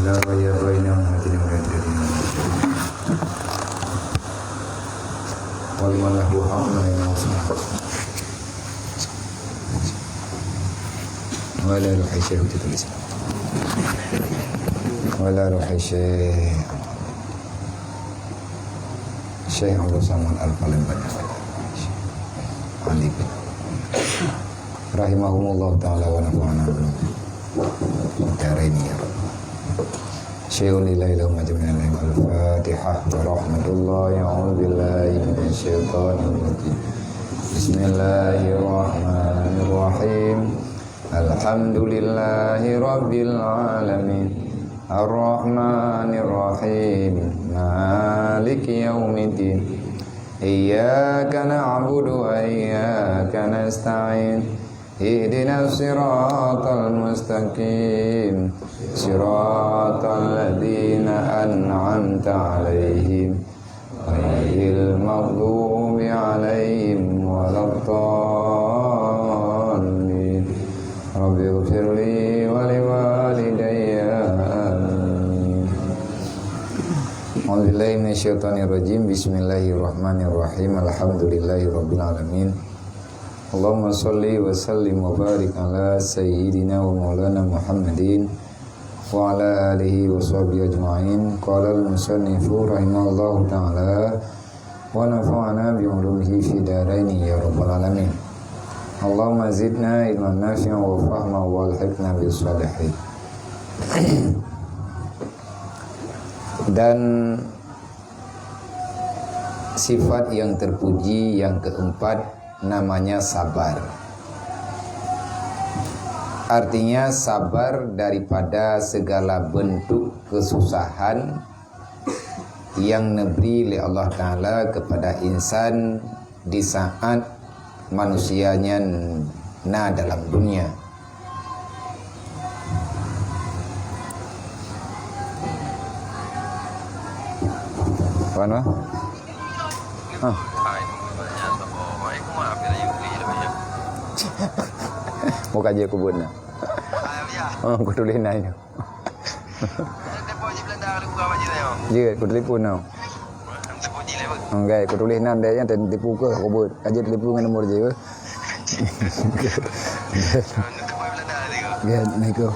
لا غير بينهم هدنا ويهدنا ولمن له حقنا ينصر ولا روح الشيخ تدرس ولا روح الشيخ Syekh Abdul Samad Al-Falimban Alif rahimahumullah ta'ala wa nafa'ana daraini ya Rabb Syai'un lillahi lahum ajma'in al-Fatihah wa rahmatullahi a'udzu billahi minasyaitonir rajim Bismillahirrahmanirrahim Alhamdulillahi rabbil alamin Ar-Rahmanir-Rahim Maliki yaumiddin Iyyaka na'budu wa iyyaka nasta'in Ihdinas siratal mustaqim Siratal ladzina an'amta 'alaihim ghairil maghdubi 'alaihim waladdallin Rabbi ighfirli wa liwalidayya A'udzubillahi minasyaitonirrajim. Bismillahirrahmanirrahim. Alhamdulillahi rabbil alamin. Allahumma shalli wa sallim wa barik ala sayyidina wa maulana Muhammadin wa ala alihi wa sahbihi ajma'in. Qala al-musannifu rahimahullahu ta'ala wa nafa'ana bi 'ulumihi fi daraini ya rabbal alamin. Allahumma zidna ilman nafi'an wa fahman wa alhiqna bis salihin. Dan sifat yang terpuji yang keempat namanya sabar. Artinya sabar daripada segala bentuk kesusahan yang diberi oleh Allah Ta'ala kepada insan di saat manusianya dalam dunia. Mana? Mau kaji aku buat nak? Aku tulis naik. Dia, aku telefon now. Enggak, aku tulis nan dia yang tipu ke aku buat. Kaji telefon dengan nombor je. Gad, naik ko.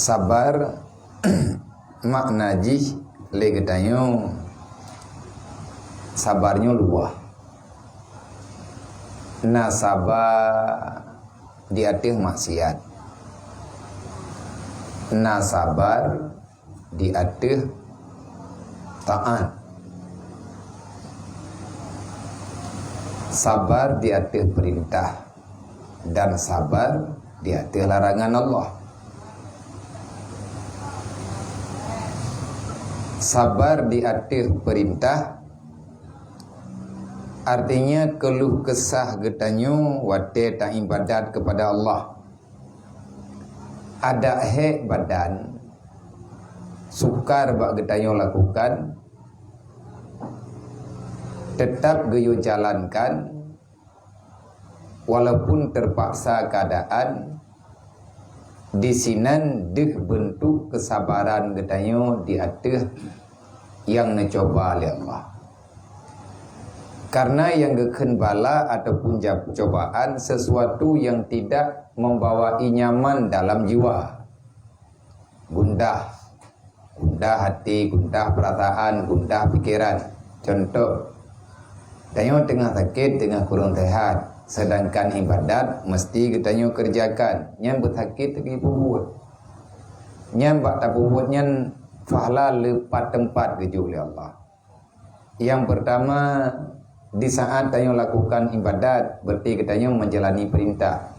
Sabar makna jih legetanyo sabarnya luah. Nah sabar di atas maksiat. Nah sabar di atas taat. Sabar di atas perintah dan sabar di atas larangan Allah. Sabar di atas perintah artinya keluh kesah getanyo wate tak ibadat kepada Allah. Ada hak badan sukar bak getanyo lakukan, tetap geyo jalankan walaupun terpaksa keadaan. Di sinan deh bentuk kesabaran getanyo di atas yang mencoba oleh Allah. Karena yang geken bala ataupun cobaan sesuatu yang tidak membawa nyaman dalam jiwa. Gundah hati, gundah perasaan, gundah pikiran. Contoh, getanyo tengah sakit, tengah kurang sehat. Sedangkan ibadat mesti getanyo kerjakan. Nyan bersakit pergi pubut. Nyan bak tak pubut nyan fahla lepat tempat keju oleh Allah. Yang pertama, di saat tanyo lakukan ibadat, berarti getanyo menjalani perintah.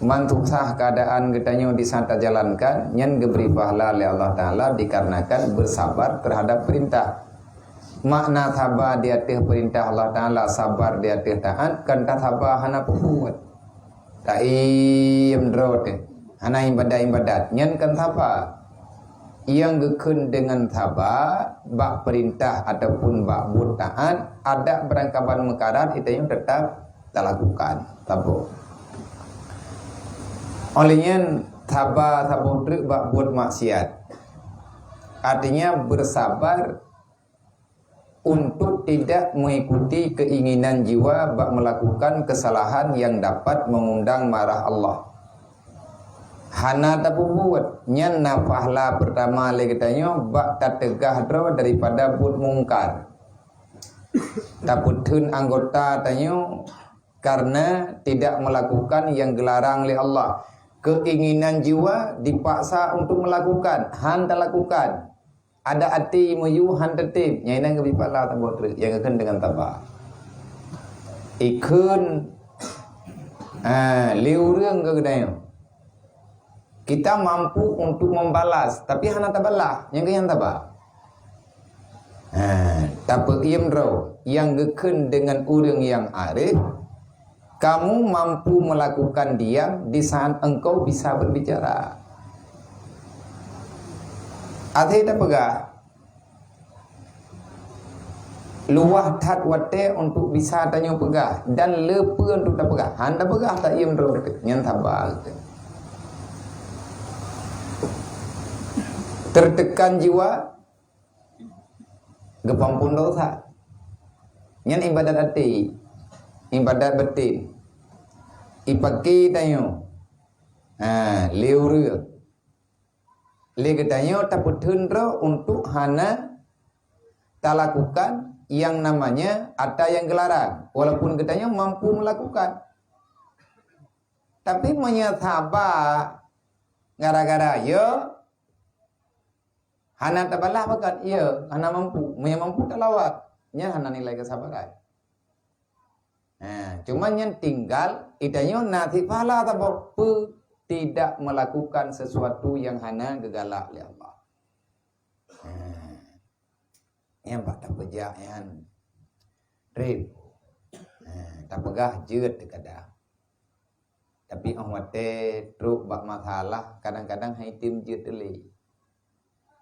Mantuk sah keadaan getanyo di saat jalankan, nyan geberi fahla oleh Allah Ta'ala dikarenakan bersabar terhadap perintah. Makna sabar di atas perintah Allah Ta'ala, sabar di atas taat, kan tak sabar hana pembuat. Tak iem drote. Hana ibadat-ibadat nyen kan taba. Yang gekun dengan taba bak perintah ataupun bak buat taat ada berangkapan mekarat itu yang tetap tak lakukan tabo. Olehnya taba truk bak buat maksiat. Artinya bersabar untuk tidak mengikuti keinginan jiwa bak melakukan kesalahan yang dapat mengundang marah Allah. Hana tapu buat nyan nafahla pertama lagi katanya bak tategah dro daripada buat mungkar. Taputun anggota tanya karena tidak melakukan yang dilarang oleh Allah. Keinginan jiwa dipaksa untuk melakukan, han tak lakukan. Ada hati meyu han tetip, nyai nang kebipala tak buat yang akan dengan tabah. Ikun liu rương ke kedai. Kita mampu untuk membalas, tapi hana tabalah, yang tabah. Tapi imro yang gekun dengan urang yang arif, kamu mampu melakukan diam di saat engkau bisa berbicara. Artinya pegah luah tat wate untuk bisa tanya pegah dan lepa untuk tak pegah. Handa pegah tak imro yang tabah. Tertekan jiwa gepampun dosa. Nyan ibadat hati, ibadat batin. Ipaki tanyo. Liu rương. Liu tanyo taputun ro untuk hana tak lakukan yang namanya ada yang gelarang. Walaupun katanya mampu melakukan. Tapi menyataba gara-gara yo hana tabalah bakat iya, hana mampu, mampu tak lawak, nya hana nilai kesabaran. Cuman yang tinggal itanya nanti pahala tak tidak melakukan sesuatu yang hana gegalak oleh Allah. Yang tak pejak yang rib, tak pegah jeut dekada. Tapi ahwate truk bak masalah kadang-kadang hai tim jeut deli.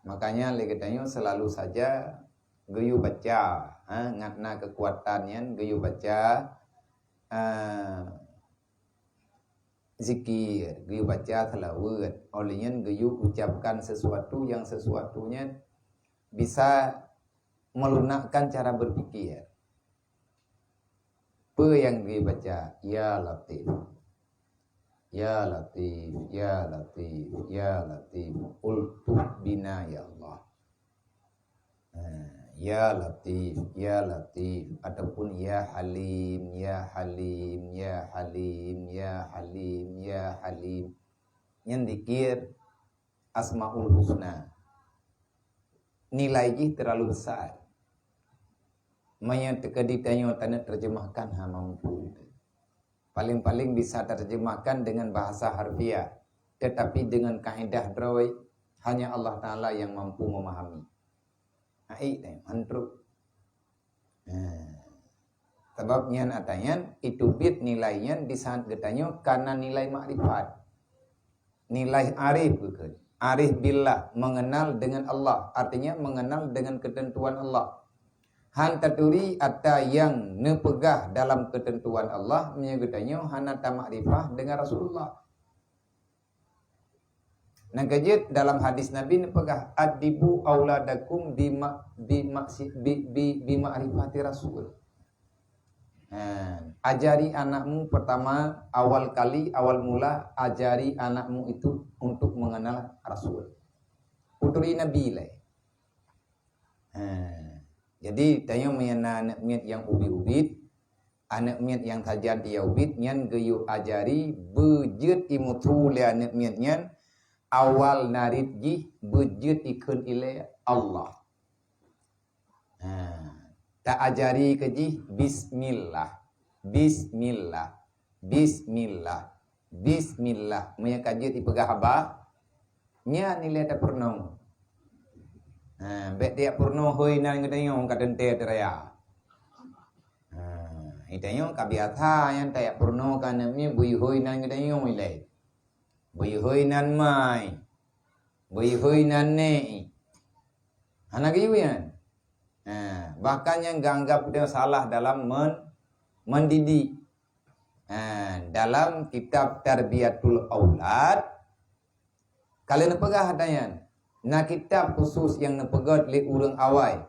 Makanya legetanya selalu saja geyu baca, ngatna kekuatannya geyu baca zikir, geyu baca selawat. Olehnya geyu ucapkan sesuatu yang sesuatunya bisa melunakkan cara berpikir. Apa yang geyu baca? Ya Latif. Ya Latif, Ya Latif, Ya Latif, ultuh bina ya Allah. Ya Latif, Ya Latif, ataupun Ya Halim, Ya Halim, Ya Halim, Ya Halim, Ya Halim. Yang dikir Asmaul Husna. Nilainya terlalu besar. Maya tekaditanya tanah terjemahkan mampu. Paling-paling bisa terjemahkan dengan bahasa harfiah. Tetapi dengan kaidah drawai hanya Allah Ta'ala yang mampu memahami. Mantruk. Sebabnya atanya itu bit nilainya di saat getanya karena nilai makrifat. Nilai arif bukan. Arif billah, mengenal dengan Allah. Artinya mengenal dengan ketentuan Allah. Han taturi ada yang nepegah dalam ketentuan Allah menyebutnya hanata makrifah dengan Rasulullah. Nang kejut dalam hadis Nabi nepegah adibu auladakum ma'rifati Rasul. Ajari anakmu pertama awal mula ajari anakmu itu untuk mengenal Rasul. Putri Nabi lah. Jadi tanya menyana anak miat yang ubi-ubit, anak miat yang tajan dia ubit, nyan geyu ajari bejut imutu le anak miat nyan awal narit ji bejut ikun ile Allah. Tak ajari keji bismillah, bismillah, bismillah, bismillah. Meya kajut ipegah abah, nya nilai tak pernah. Bet dia purno hoi nan ngedayong kadente teraya. Itayong kabiatha yan tayak purno kanami bui hoi nan ngedayong ilay. Bui nan mai. Bui nan ne. Anak ibu ya. Bahkan yang anggap dia salah dalam mendidik. Dalam kitab Tarbiyatul Aulad, kalian pegah hadayan. Nah kitab khusus yang nepegot li urang awai.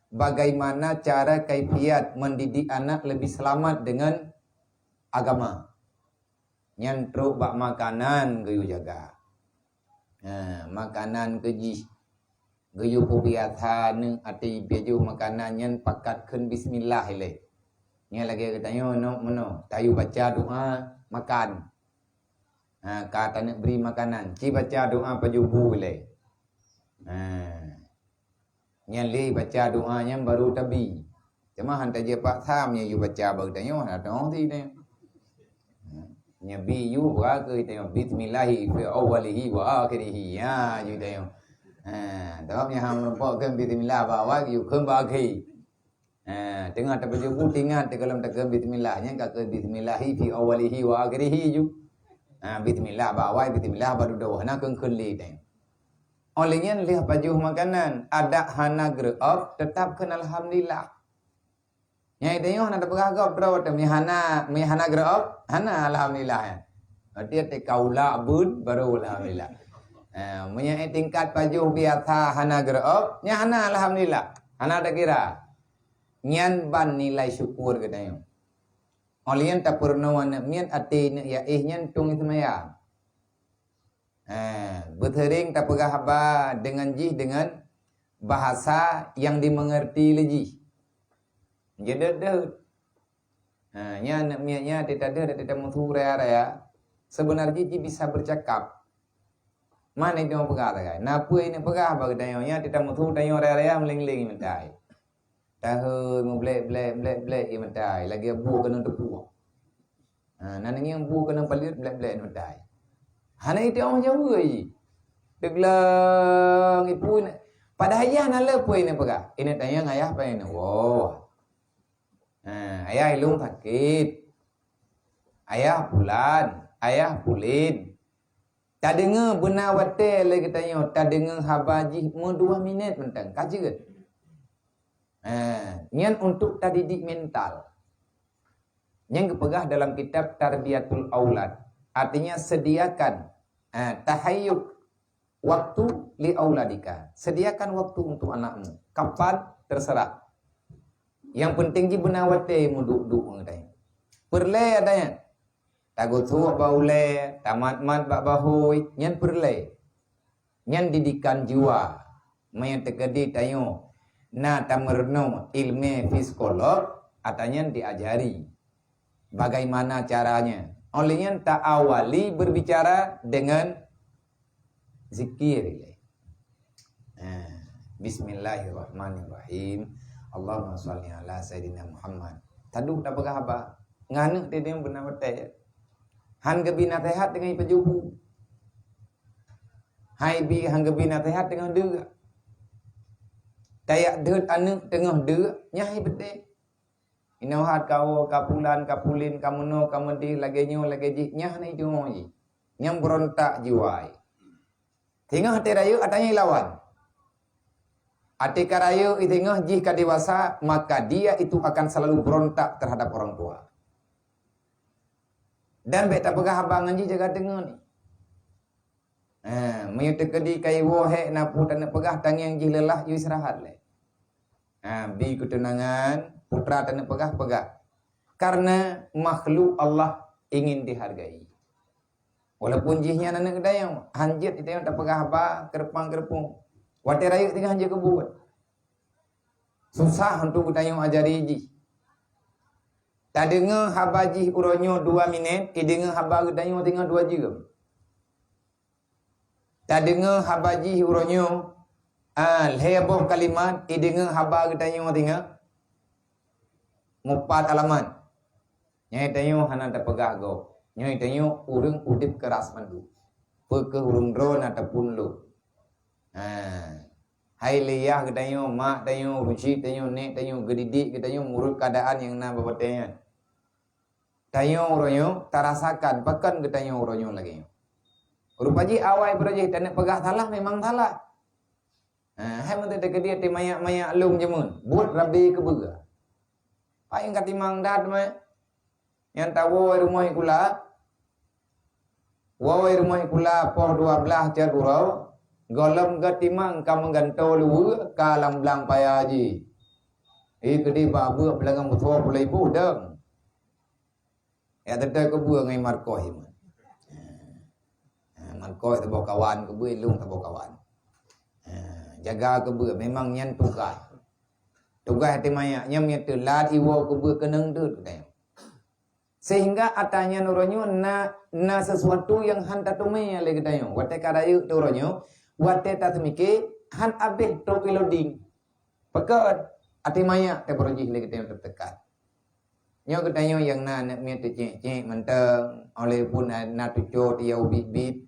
Bagaimana cara kaifiat mendidik anak lebih selamat dengan agama. Nyantruk bak makanan gayu jaga. Makanan keji. Gayu pubiatha ne ati biju makanan nyan pakatkeun bismillah ile. Nya lagi katanya no tayu baca doa makan. Kata nak beri makanan, ci baca doa pajubu ile. Nya li baca doanya baru tabi. Cuma hantar je pak tham nya yu baca baru tanya ada ti ne. Nya bi yu wa ke tanya bismillahi fi awwalihi wa akhirih ya yu tanya. Đó nya ham nampak kan bismillah bawa yu khum ba khi. Tengah tak berjumpa tinggal dalam takkan bismillahnya kata bismillahi fi awalihi wa akhirihi ju. Bismillah bawai bismillah baru doa nak kengkeli teng. Olehnya lihat baju makanan ada hana gerak tetap kena alhamdulillah. Nyai tengok nak beragam terus mi hana gerak hana alhamdulillah ya. Dia te kaula bud baru alhamdulillah. Menyai tingkat baju biasa hana gerak nya hana alhamdulillah. Hana tak kira. Nyan ban nilai syukur katanya. Olian tak pernah mian ati ya nyan tung ismaya. Bertering tak pegah haba dengan bahasa yang dimengerti lagi. Jadi nyan miannya tidak mutura ya. Sebenarnya ji bisa bercakap. Mana itu mau pegah tak? Napa ini pegah bagi katanya nya tidak mutu tanya raya meling-ling mentai. Tahu mu blek ia mentai lagi bu kena tepu. Nanti yang bu kena palit blek mentai. Hana itu orang Jawa je. Deglang ipu pada ayah nala pun ini pegah. Ini tanya ayah apa ini? Wow. Ayah ilung sakit. Ayah bulan, ayah pulin. Tak dengar benar watel lagi tanya, tak dengar habaji mu 2 minit mentang. Kaji ke? Nian untuk tadidik mental. Yang kepegah dalam kitab Tarbiyatul Aulad. Artinya sediakan tahayyuk waktu li auladika. Sediakan waktu untuk anakmu. Kapan terserah. Yang penting ji benar wate mu duk ngadai. Perle adanya. Tagutu baule, tamat bak bahui, nyan perle. Nyan didikan jiwa. Mayan tegedi tayo. Na tamerno ilmu psikolog atanya diajari bagaimana caranya. Olehnya tak awali berbicara dengan zikir. Bismillahirrahmanirrahim. Allahumma sholli ala sayyidina Muhammad. Taduk tak pegah apa? Nganu dia yang benar betul. Han gebi nasihat dengan pejubu. Hai bi han gebi nasihat dengan dia. Tayak deut anu tengah deut nyai betul. Inohat kau kapulan kapulin kamuno kamudi lagi nyo lagi ji nyah ni joji. Nyam berontak jiwai. Tengah hati rayu atanya lawan. Hati karayu tengah jika dewasa maka dia itu akan selalu berontak terhadap orang tua. Dan beta pegah abangan ji jaga tengah ni. Menyutekedi kai wohe napu dan pegah tang yang ji lelah yu istirahat le. Bi ketenangan putra dan pegah. Karena makhluk Allah ingin dihargai. Walaupun jihnya anak kedayang hanjit itu yang tak pegah apa kerpang-kerpung. Wate rayu tinggal hanjit kebut. Susah untuk kedayang ajari ji. Tak dengar habaji uronyo 2 minit, dengar haba kedayang tinggal 2 jam. Tak dengar habaji uronyo heboh kalimat dengar haba ketanya tinggal 4 alaman. Nyai tanyo hana tak pegah go. Nyai tanyo urang udip keras mandu. Peke urang drone ataupun lu. Hai liyah ketanyo mak tanyo ruci tanyo nek tanyo gedidik ketanyo ngurut keadaan yang na babatnya. Tanyo uronyo tarasakan pakan ketanyo uronyo lagi. Rupaji awai berajih tak nak pegah salah memang salah. Hai menteri dekat dia mayak lung jemun. Buat rabi ke bega. Pai yang katimang dat mah. Yang tahu rumah kula. Wawai rumah kula poh 12 jar urau. Golem katimang kam ganto lu kalam blang paya ji. Kedi babu belakang betul pulai budang. Ya tadi ke buang ngai markoi mah. Markoi tabo kawan ke buai lung tabo kawan. Jaga kebua memang nyan tugas. Tugas hati maya nyam nyata lat iwo kebua keneng tu katanya. Sehingga atanya nuronyo na sesuatu yang han tatume le katanya. Wate kadayu nuronyo wate tatumike han abeh to piloding. Pekat hati maya te berojih le katanya tertekat. Nyo katanya yang nak nyata cek menteng oleh pun na tujo dia bit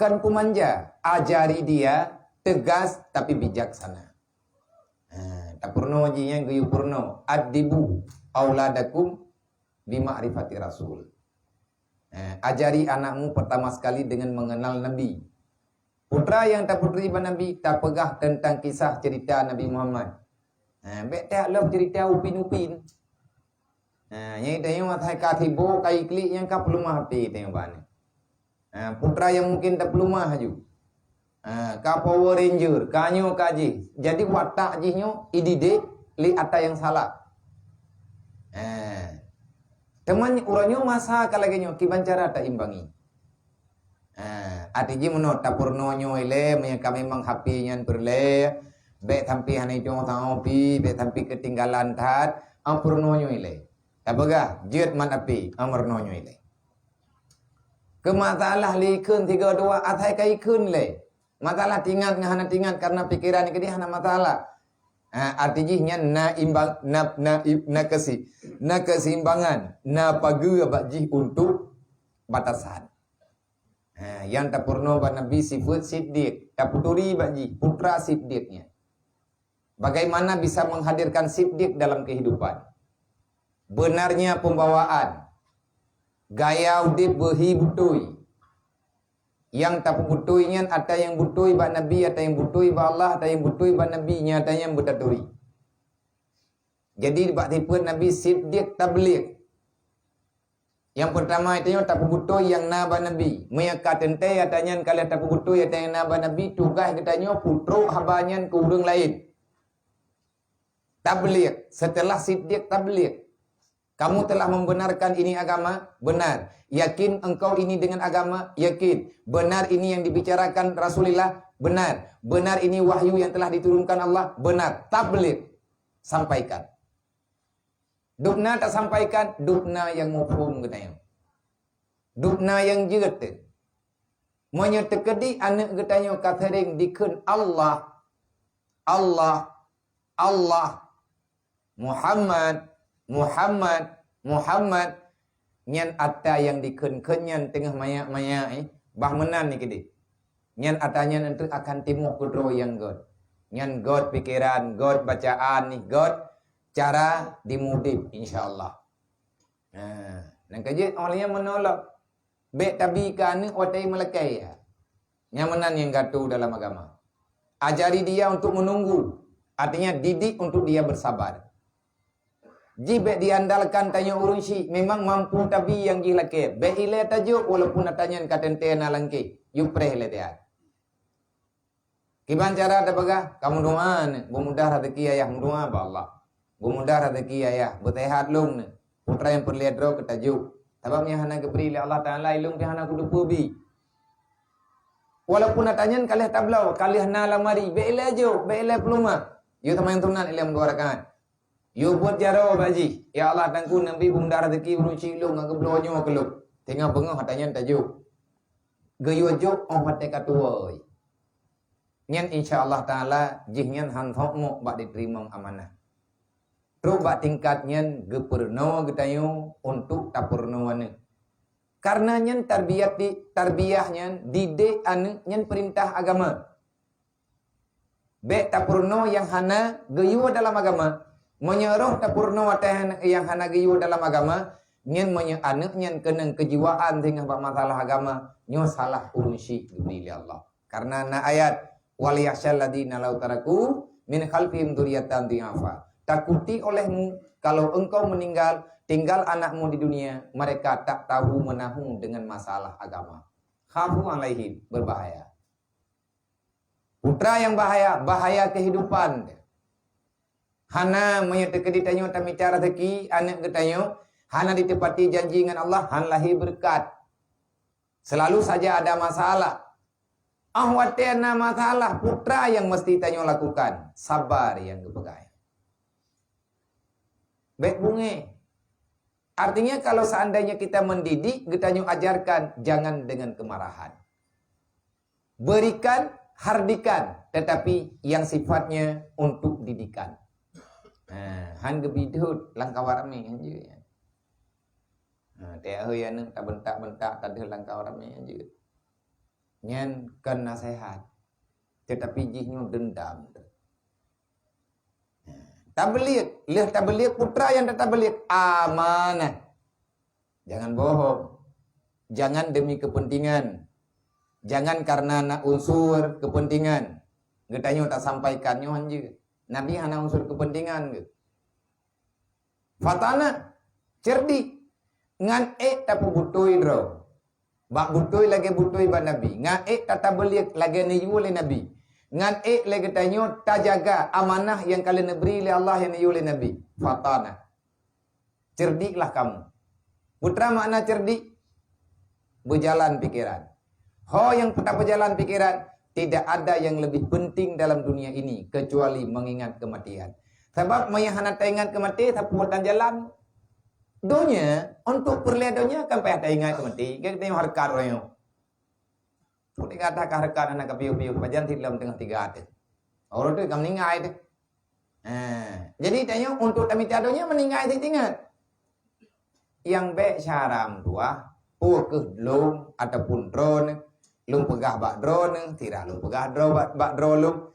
kan kumanja ajari dia tegas tapi bijaksana. Tak purno jinya gayu purno. Adibu auladakum bima'rifati rasul. Ajari anakmu pertama sekali dengan mengenal Nabi. Putra yang tak putri iban Nabi tak pegah tentang kisah cerita Nabi Muhammad. Bek tak love cerita upin-upin. Yang tanya matai katibo kai klik yang ka perlu mahati tengok bani. Putra yang mungkin tak perlu mah haju. Ka Power Ranger, kanyo kaji. Jadi watak jihnyo idide li ata yang salah. Teman uranyo masa kalagenyo kibancara tak imbangi. Ati ji menot tapurnonyo ile menyaka memang happy nyan perle. Be tampi hanai jong tao pi, be tampi ketinggalan tat, ampurnonyo ile. Tabaga jet man api, amurnonyo ile. Kemasalah li keun 32 atai kai keun le. Masalah tinggal hana tinggal karena pikiran ini hana masalah. Artinya na imbang na keseimbangan na pagi baji untuk batasan. Yang tak purno Nabi sifat siddiq, tak puturi baji putra siddiqnya. Bagaimana bisa menghadirkan siddiq dalam kehidupan? Benarnya pembawaan, gaya udip behi butui. Yang tak butuinya ada yang butui ba Nabi, ada yang butui ba Allah, ada yang butui ba Nabi, nya ada yang bertatui. Jadi bak tipe Nabi siddiq tabligh. Yang pertama itu tak butui yang na ba Nabi. Meyak tente adanya kalian tak butui ada yang na ba Nabi, tugas katanya putro habanya ke urang lain. Tabligh, setelah siddiq tabligh. Kamu telah membenarkan ini agama? Benar. Yakin engkau ini dengan agama? Yakin. Benar ini yang dibicarakan Rasulullah? Benar. Benar ini wahyu yang telah diturunkan Allah? Benar. Tabligh. Sampaikan. Dukna tak sampaikan? Dukna yang mufhum katanya. Dukna yang jeut. Menyetekedi anak katanya katering dikeun Allah. Allah. Allah. Muhammad nyan ata yang dikeun-keunyan tengah maya-maya bah menan ni kedi. Nyan atanya nanti akan timuh kudro yang God. Nyan God pikiran, God bacaan ni, God cara dimudip insyaallah. Dan kaji olehnya menolak. Bek tabi kan otai melekai ya. Nyan menan yang gatu dalam agama. Ajari dia untuk menunggu. Artinya didik untuk dia bersabar. Jibek diandalkan tanya urunsi memang mampu tapi yang gilake be ile tajuk walaupun atanyan katente na langke yu prehle dia kiban cara ada baga kamu doan mudah rezeki ayah doa ba Allah mudah rezeki ayah betehat lung putra yang perlihat ro ketajuk tabamnya hana gebri Allah taala ilung pi hana kudu pubi walaupun atanyan kalih tablau kalih na lamari be ile jo be ile pluma yu tamayan tunan ile menggorakan. You buat jaro baji. Ya Allah tangku Nabi bunda rezeki urusi lu ngak blonyo keluk. Tengah bengah hatanya tajuk. Gayo jok oh hate katuoi. Nyan insyaallah taala jihnya han thokmo bak diterima amanah. Terus bak tingkatnya gepurno getayo untuk tapurnoane. Karena nyan tarbiyahnya didik anu nyan perintah agama. Bek tapurno yang hana gayo dalam agama. Menyeruh tapurno yang hana gayu dalam agama nyen menye anak nyen keneng kejiwaan dengan masalah agama, nyo salah urun syik diberi Allah. Karena na ayat wal yakhshal ladina law taraku min khalfihim dzurriyyatan dhi'afa. Takuti olehmu kalau engkau meninggal, tinggal anakmu di dunia, mereka tak tahu menahung dengan masalah agama. Khafu alaihim, berbahaya. Putra yang bahaya, bahaya kehidupan. Hana menyatakan ditanyo tami cara rezeki, anak ketanyo, hana ditepati janji dengan Allah, han lahir berkat. Selalu saja ada masalah. Ahwatena masalah, putra yang mesti tanyo lakukan. Sabar yang kepegai. Baik bunge. Artinya kalau seandainya kita mendidik, kita ajarkan, jangan dengan kemarahan. Berikan, hardikan, tetapi yang sifatnya untuk didikan. Han gebidut langkah warame aja. Teh yang tak bentak-bentak, tak ada langkah warame aja. Nyen kan nasihat, tetapi jihnya dendam. Tabligh, lihat tabligh putra yang tak tabligh amanah. Jangan bohong. Jangan demi kepentingan. Jangan karena nak unsur kepentingan. Getanya tak sampaikannya anje. Nabi hana unsur kepentingan ke. Fatana cerdik. Ngan tapi butoi dro. Bak butoi lagi butoi ba Nabi. Ngan tak tabligh lagi niyu oleh Nabi. Ngan lagi tanyo tak jaga amanah yang kalian beri oleh Allah yang oleh Nabi. Fatana. Cerdiklah kamu. Putra makna cerdik. Berjalan pikiran. Ho yang tak berjalan pikiran. Tidak ada yang lebih penting dalam dunia ini. Kecuali mengingat kematian. Sebab mayahana ingat kematian. Tapi buatan jalan. Donya. Untuk perlihat donya. Kan payah tak ingat kematian. Kita tengok harkat orang. Putih kata kahrekan anak kepiu-piu pajan dalam tengah tiga hati. Orang tu kamu meninggal tu. Jadi tanya untuk kami tiadonya meninggal itu ingat. Yang baik syaram dua, ke lum ataupun drone, lum pegah bak drone, tidak lum pegah drone bak drone.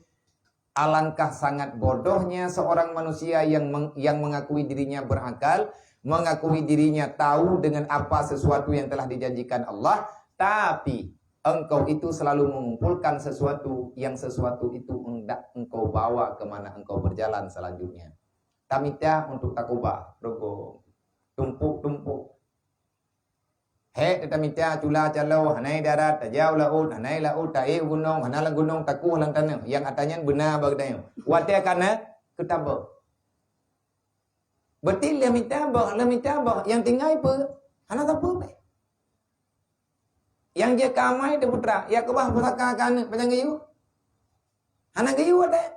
Alangkah sangat bodohnya seorang manusia yang mengakui dirinya berakal, mengakui dirinya tahu dengan apa sesuatu yang telah dijanjikan Allah, tapi engkau itu selalu mengumpulkan sesuatu yang sesuatu itu hendak engkau bawa kemana engkau berjalan selanjutnya. Tamita untuk takubah, rogo, tumpuk-tumpuk. Tamita cula calau, hanai darat, tajau laut, hanai laut, tae gunung, hanala gunung, taku halang tanah. Yang atanya benar bagdayo. Watia kana ketabo. Betul lemita bah, yang tinggal apa? Hana tapu. Yang dia kamai dia putra, ya kebah pusaka kana panjang gayu. Anak gayu ada.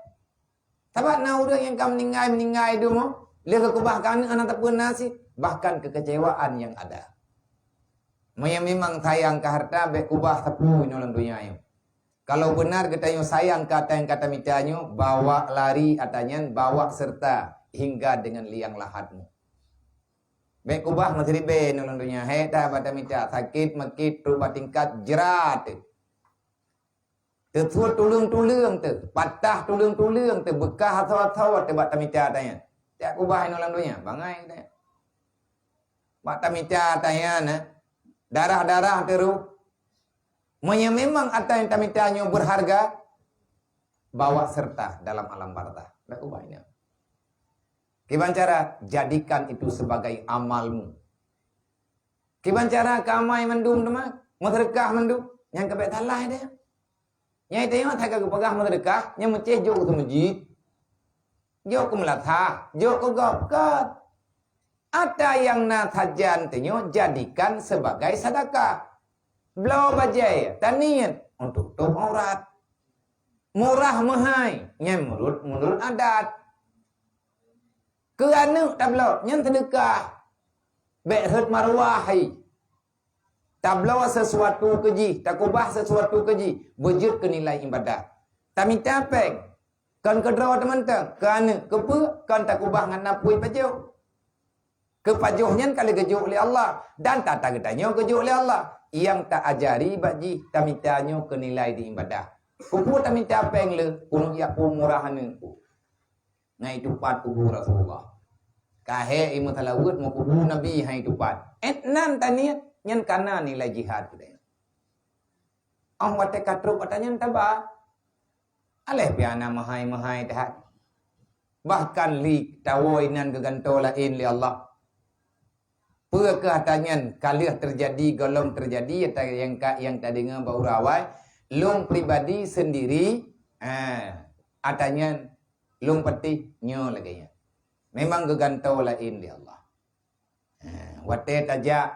Sebab na orang yang kamu meninggal itu mo, lihat kebah kana anak tak pernah nasi, bahkan kekecewaan yang ada. Memang sayang ke harta be kubah tepu dalam dunia ini. Kalau benar kita yang sayang kata yang kata mitanya, bawa lari atanya, bawa serta hingga dengan liang lahatmu. Baik kubah masih ribe nolong dunia. Dah pada minta sakit makit rubah tingkat jerat. Tersuat tulung tu, patah tulung tu, bekah atau tebak tamita tanya. Tiap kubah nolong dunia, bangai tanya. Bak tamita tanya na, darah teru. Memang atau yang tamitanya berharga, bawa serta dalam alam barzah. Baik kubah ini. Gimana cara? Jadikan itu sebagai amalmu. Gimana cara kamai mendum teman? Sedekah mendum. Yang kebet salah dia. Yang itu yang tak kepegah sedekah, yang menceh jok ke masjid. Jok ke melatah, jok ke gopkat. Ada yang natajan tenyo jadikan sebagai sedekah. Belau bajai, tanian untuk tutup aurat. Murah mahai, yang menurut adat. Kerana tablo yang sedekah behet marwahi tablo sesuatu keji takubah sesuatu keji berjut ke nilai ibadah tapi tapeng kan kedraw teman-teman kerana kepe kan takubah ngan napui pajuh kepajuhnya kali kejuh oleh Allah dan tata getanya kejuh oleh Allah yang tak ajari baji tamitanya ke nilai di ibadah kupu tamita peng le kuno ya pun murahan ku. Nah itu pat kubur Rasulullah. Kahe imu talawut mau kubu nabi hai tupat. Nan tania nyan kana nilai jihad tu deh. Wate katruk katanya taba. Aleh piana mahai dah. Bahkan li tawoi nan gegantolain li Allah. Katanya kalau terjadi golong terjadi yang tadi ngabau rawai long pribadi sendiri atanya long peti nyo lagi. Memang gegantolain li Allah. Wate tajak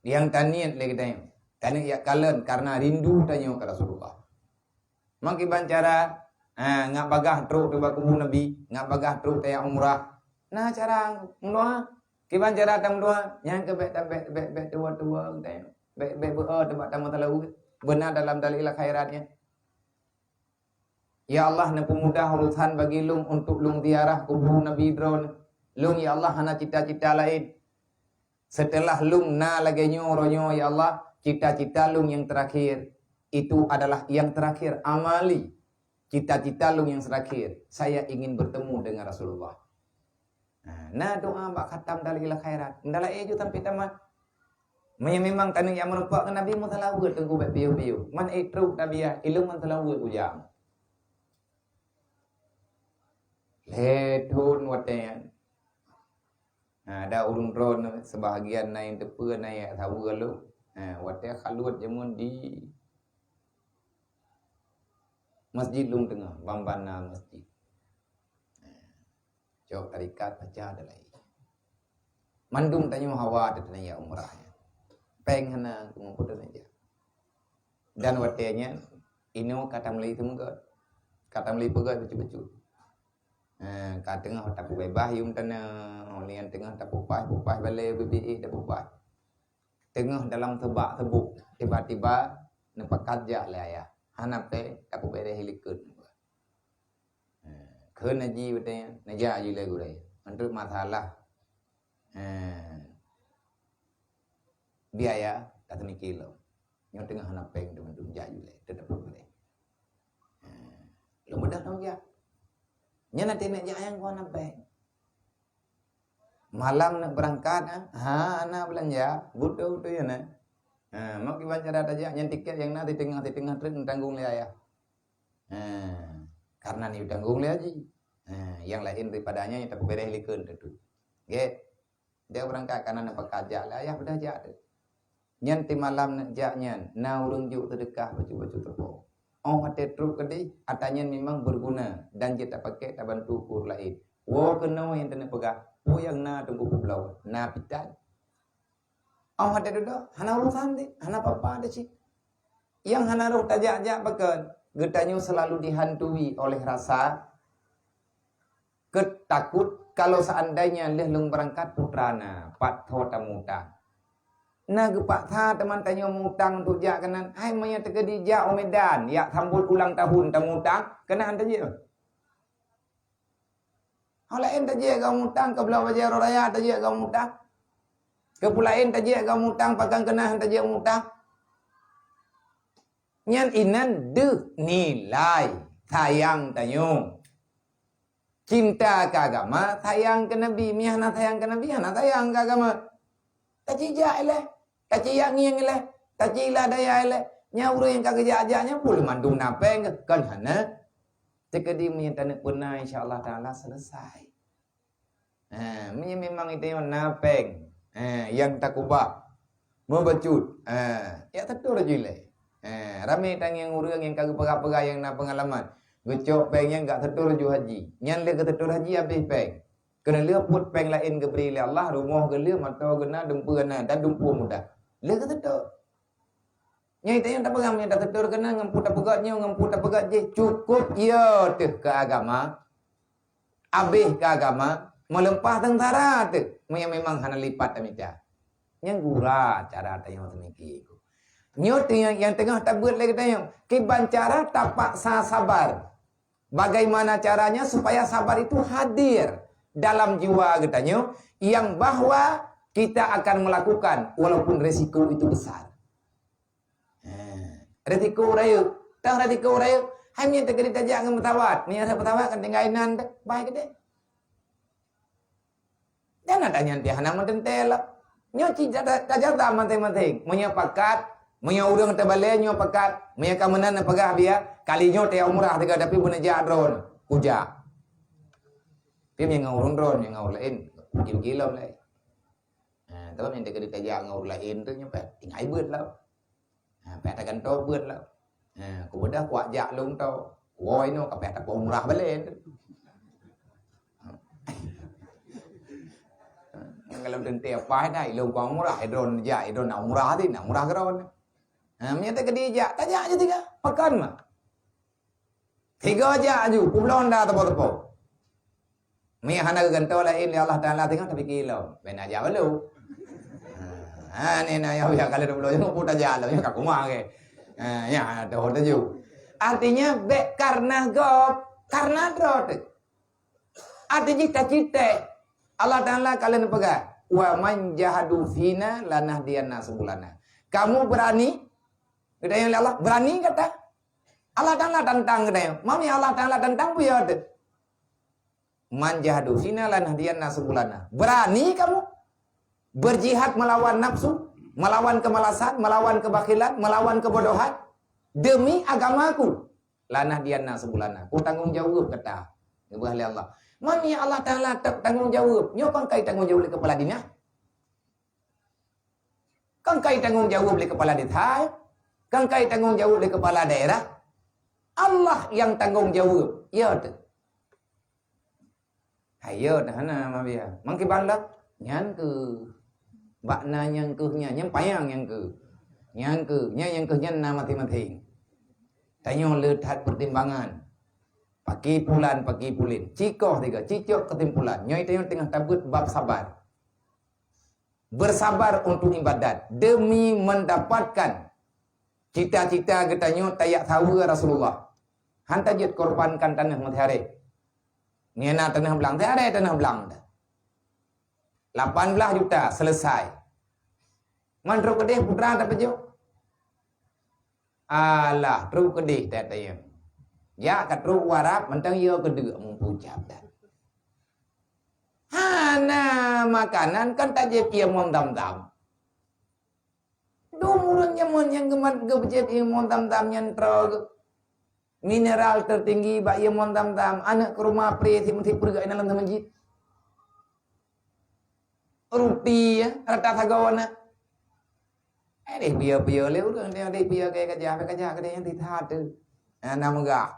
yang tanian lagi tanya. Tanya ya kalian karena rindu tanya ke Rasulullah. Mangki bancara ngak bagah teruk tu baku Nabi, ngak bagah teruk tanya umrah. Nah cara umrah kiban cara tam dua yang ke bet tua tanya. Bet tempat tamu talau benar dalam dalil khairatnya. Ya Allah na pemudah urusan bagi lung untuk lung ziarah kubur Nabi drone. Lung ya Allah hana cita-cita lain. Setelah lung na lagi ronyo ya Allah, cita-cita lung yang terakhir itu adalah yang terakhir amali. Cita-cita lung yang terakhir, saya ingin bertemu dengan Rasulullah. Nah doa mbak khatam dalil khairat. Mendala eju tampi tamat. Memang tanang yang merupakan Nabi mutalawud tengku bet piu-piu. Man truk Nabi ya ilung mutalawud ujang. Letun waten. Ada urun ron sebahagian naik tepu naik tahu galu. Waten khalut jamun di masjid lung tengah, bambana masjid. Jawab tarikat baca ada lagi. Mandum tanya hawa ada tanya umrahnya. Peng hana kumpulan aja. Dan watenya ino kata Melayu itu menggot. Kata Melayu pegat becu-becu. Kat tengah tapu bebah yum tanah, lian tengah tapu pupai balai BBI tapu pupai. Tengah dalam tebuk tiba-tiba nampak kajak lah ya. Hanap teh tapu bebah hilikun. Keun aji betanya, naja aji lagi urai. Untuk masalah biaya kata ni kilo. Yang tengah hanap peng teman-teman jaju lagi, tetap boleh. Lo mudah dong ya. Nya nanti nak yang kau nampak. Malam nak berangkat, anak belanja, butuh ya nak. Mak iban cara aja, yang tiket yang nanti tengah truk tanggung le ayah. Karena ni tanggung le aji. Yang lain daripadanya yang tak bereh likun tu. Ge, dia berangkat karena nak pekerja le ayah dah jak. Nyanti malam nak jaknya, na urung juk sedekah baju-baju terpau. Hati truk kedi, atanya memang berguna dan kita pakai tak bantu kur lain. Kena yang tena pegah, yang na tunggu pulau, na pitan. Hati duduk, hana urusan deh, hana apa ada sih. Yang hana roh tajak-jak pakai, getanya selalu dihantui oleh rasa ketakut kalau seandainya leh berangkat putrana, pat thota muta. Nah gepak tha teman tanya mutang untuk jak kanan. Hai maya terjadi jak Medan, ya sambut ulang tahun tamu mutang, kena hantar je. Halain taje kau mutang ke belah bajar raya taje kau mutang. Ke pulain taje kau mutang pagang kena hantar je mutang. Nyan inan de nilai sayang tanyo. Cinta ke agama, sayang ke Nabi, mihana sayang ke Nabi, hana sayang ke agama. Tajijak eleh, tajiyak ngiang eleh, tajilah daya eleh, nyauru yang kagak-ajaknya boleh mandung napeng kan hana. Tekedi menyatakan pernah insya-Allah taala selesai. Memang itu yang napeng. Yang takubah membecut. Ya tentu rajile. Ramai tang yang urang yang kagak pegah-pegah yang na pengalaman. Gecok pengnya enggak tetur ju haji. Nyan le ke tetur haji habis peng. Kena lia put peng lain ke beri Allah rumah ke lia mata gena dempu gena dan dempu mudah. Lia ke tetur. Nyai tanya tak pegang tak tetur kena ngempu tak pegatnya ngempu tak pegat je cukup ya teh ke agama. Habis ke agama melempah tentara teh. Memang hana lipat tamita. Yang gura cara tanya semiki. Nyot yang tengah tak buat lagi tanya. Kiban cara tapak sabar. Bagaimana caranya supaya sabar itu hadir dalam jiwa katanya yang bahwa kita akan melakukan walaupun resiko itu besar. Resiko raya, tahu resiko raya? Hanya terkait tajak dengan petawat. Ni ada petawat kan tinggal inan baik deh. Jangan tanya dia hana mententel. Nyo cita jata manteng-manteng. Munya pakat, munya urang tebale nyo pakat, munya kamenan pagah dia, kali nyo te umrah tiga tapi bune jadron, kuja. Pim yang ngurung dron, yang ngurung lain, gila lain. Nah, tapi yang dekat dia ngurung lain tu nyo pe, tingai beut lah. Pe takan to beut lah. Ku dah kuat jak lung to. Woi no ka pe ta umrah balen. Kalau tentu apa dah, ilmu kau murah, idron ja, idron nak murah di, nak murah keron. Menyata ke dia, tajak aja tiga, makan mah. Tiga aja aju, publon dah tepo-tepo. Mi hana gantol lain, Allah Taala tengok tapi kilo, ben aja balu. Ni na ya kalau dulu yang putar jalan, yang kaku mah ke. Ya, dah aju. Artinya be karena gop, karena drot. Artinya cita-cita. Allah Ta'ala kalian pegang. Wa man jahadu fina lanahdiyanna subulana. Kamu berani? Kedai Allah berani kata. Allah Ta'ala tentang kedai. Mami Allah Ta'ala tentang punya ada. Man jahadu fina lanahdiyanna subulana. Berani kamu berjihad melawan nafsu, melawan kemalasan, melawan kebakilan, melawan kebodohan demi agamaku. Lanahdiyanna subulana. Ku tanggung jawab kata. Ibahli Allah. Mami Allah Ta'ala tanggung jawab. Nyo kan kai tanggung jawab oleh kepala dinas. Kan kai tanggung jawab oleh kepala desa. Kan kai tanggung jawab oleh kepala daerah. Allah yang tanggung jawab. Ya tu. Hayo dah na mabia. Mangki balak nyan ke. Bakna yang ke nyan payang yang ke. Yang ke yang ke nyan na mati-mati. Tanyo lihat pertimbangan. Pagi pulan, pagi pulin. Cikoh tiga, cicok ketimpulan. Nyoi tengok tengah tabut bab sabar. Bersabar untuk ibadat. Demi mendapatkan cita-cita getanyo tayak tahu Rasulullah. Hantajut korbankan tanah matahari. Niana tanah belang. Tiada tanah belang. 18 juta selesai. Mantruk kedih putra tak pejuk. Alah, truk kedih tak tayang. Ya katru warap mentang yo kedua mempucap dah. Hana makanan kan tak je pia mom dam-dam. Dumurun nyamun yang gemat gebjet yang mom dam-dam yang trog. Mineral tertinggi bak yang mom dam-dam. Anak ke rumah pri si mesti pergi dalam masjid. Rupiah rata sagawana. Deh biar le urang dia biar kayak kerja yang dithat tu. Nama gak.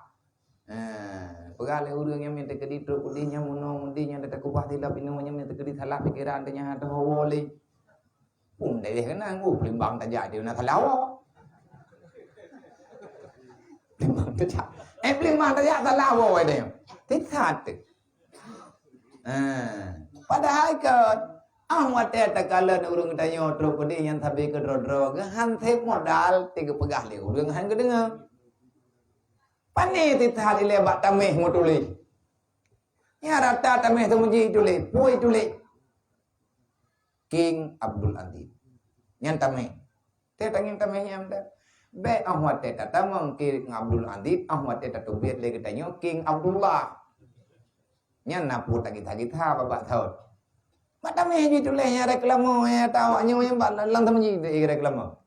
Pegale urang yang minta ke ditro kudinya muno mundinya data kubah tilap inunya minta ke dithalah pikiran tanya ada hawole. Deh kena ngu pelimbang tajak dia nak thalau. Pelimbang tajak. Pelimbang tajak thalau deh. Dithat. Padahal ke wate takala urang tanya tro kudinya thabi ke dro ke han thep modal tiga pegah le urang han ke dengar. Pani titah ile bak tameh mutuli. Ya rata tameh tu muji tuli, pui tuli. King Abdul Aziz. Nyan tameh. Te tangin tamehnya amda. Be ahwat te tatamang King Abdul Aziz, ahwat te tatubit le ketanyo King Abdullah. Nyan napu tagita babak taut. Bak tameh ji tuli nya reklamo ya tahu anyo yang bak lang tamuji reklamo.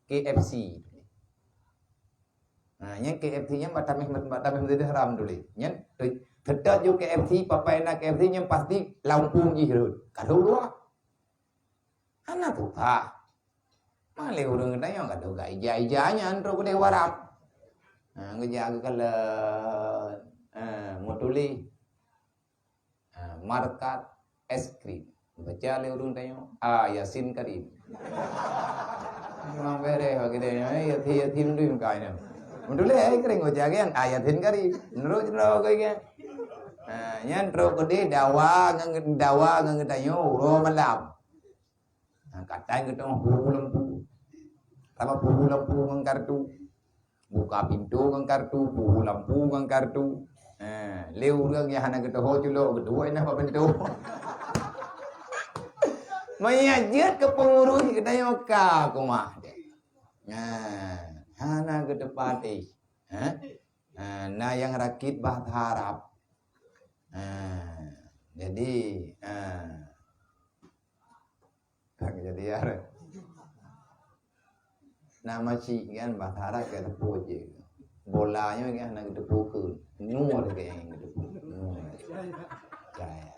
KFC. Yang KFC nya batamih menjadi haram dulu. Yang tetap juga KFC papai nak KFC yang pasti lampung jihurut. Kalau dua, anak tu tak. Malah orang kita yang kado gak ija-ijanya antro kode warap. Ngejaga kalau motuli market es krim. Baca le orang tanya, Yasin Karim. Memang bere bagainya yatim dulu kayaknya. Mudule kering ojagen ayatin kari nero kaya nyan tro kede dawa ngang tayo ro malam katang gitu puhu lempu sama puhu lempu ngang kartu buka pintu ngang kartu puhu lampu ngang kartu leu urang ya hana gitu ho julo kedua ina apa pintu mayajat ke pengurus kita yo ka kumah hana ke depan nah yang rakit bahasa Arab jadi Tak jadi ara. Nama cik kan bahasa Arab kata tepu je. Bolanya kan nak tepu ke. Nur ke yang tepu. Nur. Cahaya.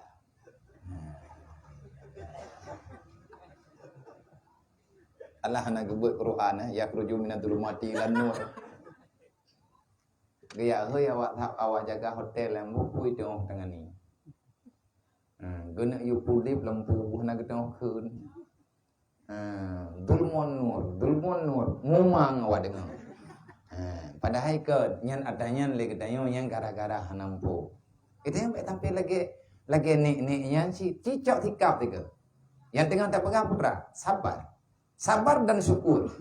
Allah nak buat Quran ya khruju minatul mati lan nur. Gaya hơi awak jaga hotel yang buku itu tengah ni. Guna you pulip lampu nak tengah kun. Dulmon nur, ngumang awak dengar. Padahal ke nyan adanya lagi dayo yang gara-gara nampu. Itu yang baik tampil lagi ni yang si cicak tikap tiga. Yang tengah tak pegang putra, sabar. Sabar dan syukur.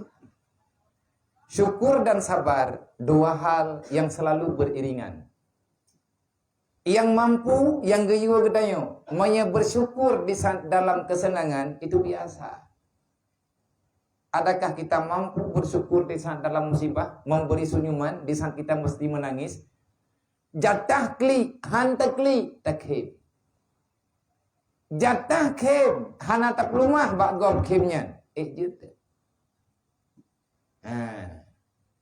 Syukur dan sabar dua hal yang selalu beriringan. Yang mampu, yang geyu gedayo, maya bersyukur di dalam kesenangan itu biasa. Adakah kita mampu bersyukur di saat dalam musibah, memberi senyuman di saat kita mesti menangis? Jatah kli, hantar kli, takhib. Jatah khib, hana tak lumah bak gom khibnya. Juta.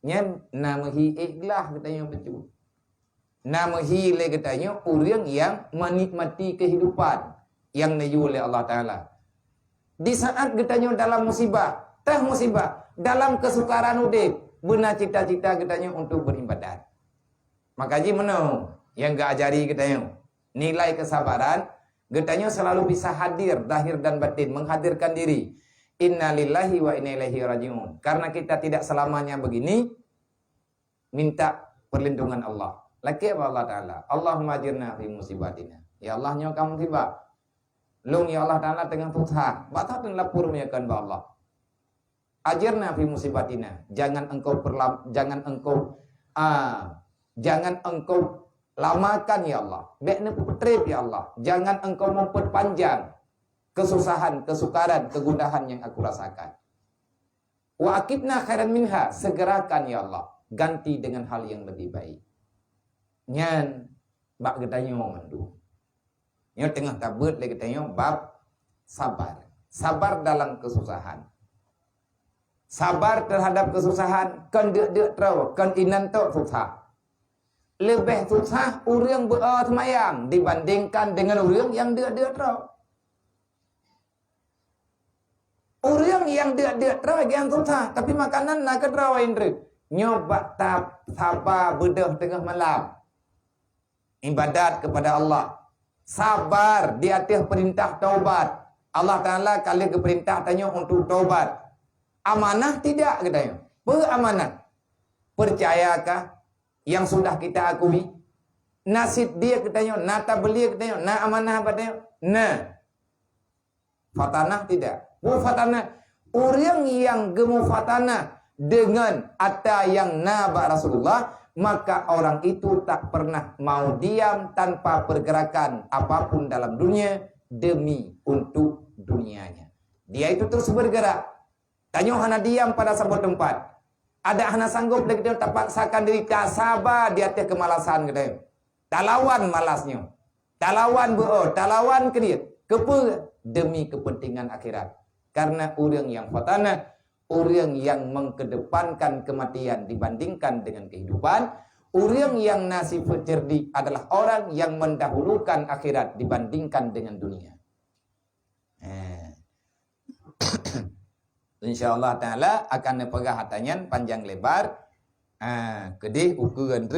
Nyen nama hi ikhlas katanya betul. Nama hi le katanya orang yang menikmati kehidupan yang diuji oleh Allah Taala. Di saat katanya dalam musibah, dalam kesukaran udip, benar cita-cita katanya untuk beribadat. Makanya mana yang gak ajari katanya nilai kesabaran, katanya selalu bisa hadir zahir dan batin, menghadirkan diri. Innalillahi wa inna ilaihi rajiun. Karena kita tidak selamanya begini, minta perlindungan Allah. Laki apa Allah Ta'ala? Allahumma ajirna fi musibatina. Ya Allah nyokam tiba. Lung ya Allah Ta'ala tengah susah. Batak dan lapur menyakan ba Allah. Ajirna fi musibatina. Jangan engkau lamakan ya Allah. Bekna petrip ya Allah. Jangan engkau memperpanjang kesusahan, kesukaran, kegundahan yang aku rasakan. Wa akibna khairan minha. Segerakan ya Allah. Ganti dengan hal yang lebih baik. Nyan bab getanyo mandu. Nyo tengah tabut lagi getanyo bab sabar. Sabar dalam kesusahan. Sabar terhadap kesusahan kan dek terau, kan inan tok susah. Lebih susah orang bersemayang dibandingkan dengan orang yang dek terau. Orang yang dek terau yang susah, tapi makanan nak terau indri. Nyoba tap sabar bedah tengah malam. Ibadat kepada Allah. Sabar di atas perintah taubat. Allah Ta'ala kali ke perintah tanya untuk taubat. Amanah tidak katanya. Beramanah. Percayakah yang sudah kita akui? Nasib dia katanya, nata beli katanya, na amanah katanya. Nah. Fatanah tidak. Fatanah. Orang yang gemu fatanah dengan atta yang naba Rasulullah, maka orang itu tak pernah mau diam tanpa pergerakan apapun dalam dunia demi untuk dunianya. Dia itu terus bergerak. Tanya hana diam pada sebuah tempat. Ada hana sanggup lagi dia tak paksakan diri, tak sabar di atas kemalasan kita. Tak lawan malasnya. Tak lawan tak lawan ke dia. Demi kepentingan akhirat. Karena orang yang fatanah, orang yang mengkedepankan kematian dibandingkan dengan kehidupan, orang yang nasib cerdik adalah orang yang mendahulukan akhirat dibandingkan dengan dunia. InsyaAllah Ta'ala akan nepegah hatanyan panjang lebar. Kedih ukuran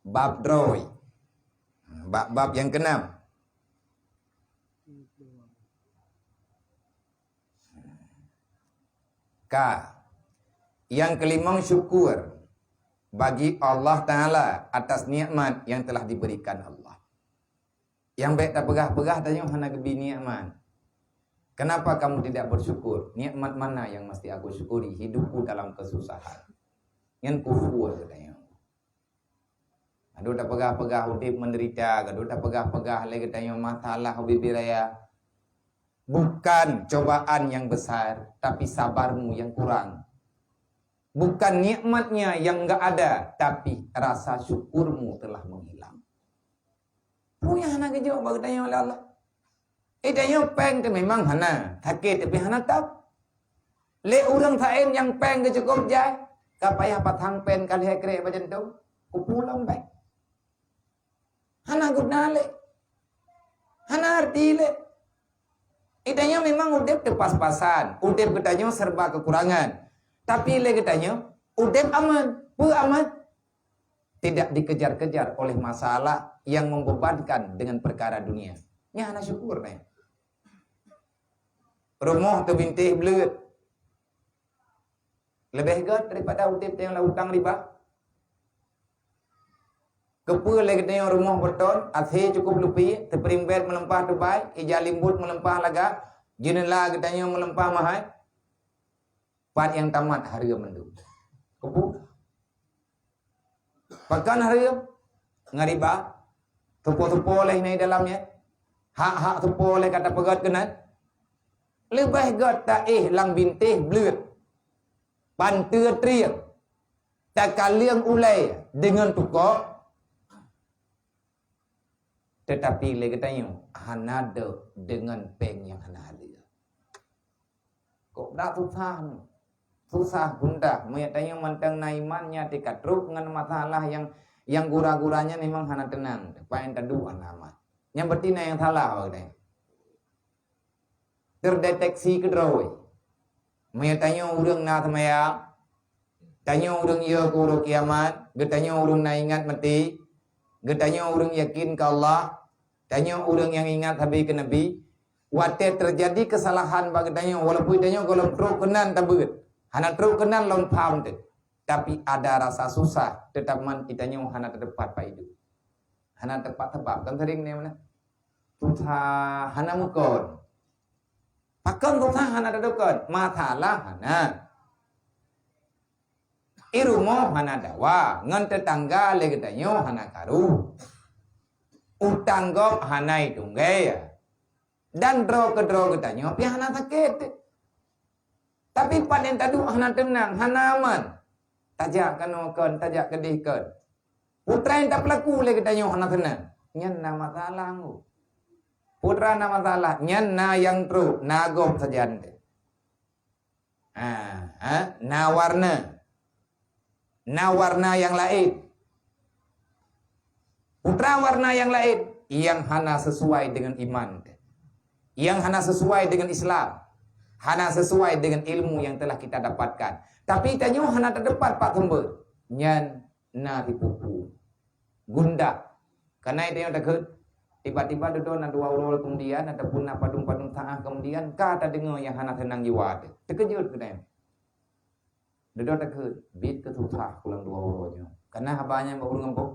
bab droi. Bab yang keenam. Yang kelima syukur bagi Allah Ta'ala atas nikmat yang telah diberikan Allah. Yang baik tak pegah-pegah tanya hana gebi nikmat. Kenapa kamu tidak bersyukur? Nikmat mana yang mesti aku syukuri? Hidupku dalam kesusahan. Yang kufur katanya. Aduh tak pegah-pegah udip menderita, aduh tak pegah-pegah lagi tanya masalah bibi raya. Bukan cobaan yang besar, tapi sabarmu yang kurang. Bukan nikmatnya yang enggak ada, tapi rasa syukurmu telah menghilang. Punya anak kejauh bagi tanya oleh Allah. Idanya peng tu memang hana. Sakit tapi hana tahu. Le orang lain yang peng ke cukup jai. Kau payah patang pen kali hekre macam tu. Ku pulang baik. Hana guna le. Hana arti le. Idanya memang udep tu pas-pasan. Udep katanya serba kekurangan. Tapi le katanya udep aman. Pu aman. Tidak dikejar-kejar oleh masalah yang membebankan dengan perkara dunia. Nya hana syukur nih. Rumah tu bintih belut. Lebih gad daripada udip yang lah hutang riba. Kepul lagi tengok rumah beton, athir cukup lupi, terperimbet melempah tu baik, ija limbut melempah laga, jenela katanya melempah mahal. Pat yang tamat harga mendu. Kepul. Pakan harga ngariba. Tupo-tupo leh ni dalamnya. Hak-hak tupo leh kata pegat kenal. Lebih gad tak lang bintih belut. Pantua triak. Tak kaliang ulai dengan tukok. Tetapi lagi tanya, hanada dengan peng yang hana ada. Kok dah susah bunda. Mereka tanya mantang naimannya dikatruk dengan masalah yang gura-guranya memang hana tenang. Paling taduan amat. Yang betina yang salah katanya. Terdeteksi kedrawai. Mereka tanya orang na semaya. Tanya orang ya kuro kiamat. Getanya orang na ingat mati. Getanya orang yakin ke Allah. Tanya orang yang ingat habis ke Nabi. Wate terjadi kesalahan bagi tanya. Walaupun tanya kalau teruk kenan tabut. Hana teruk kenan lawan paham tu. Tapi ada rasa susah. Tetap man kitanya hana terdepat pak hidup. Hana tepat-tepat. Kan sering ni mana? Susah hana mukon. Pakan susah hana terdekat. Masalah hana. Irumoh hana dawa. Ngan tetangga lagi tanya hana karu. Utang gop hana itunggai. Dan draw ketanya. Pi hana sakit. Tapi panen tadu hana tenang. Hana aman. Tajak kanokan. Tajak kedihkan. Putra yang tak pelaku lagi tanya hana tenang. Nyan na masalah aku. Putra na masalah. Nyan na yang tru. Nagop saja ante. Na warna. Na warna yang lain. Putra warna yang lain. Yang hana sesuai dengan iman. Yang hana sesuai dengan Islam. Hana sesuai dengan ilmu yang telah kita dapatkan. Tapi tanya hana terdepat Pak Tumber. Nyan na tipupu. Gunda. Karena itu yang takut. Tiba-tiba duduk na dua urul kemudian. Ataupun na padung-padung ta'ah kemudian. Kata dengar yang hana tenang jiwa. Terkejut katanya. Duduk takut. Bit kesusah pulang dua urulnya. Karena habanya baru ngempuk.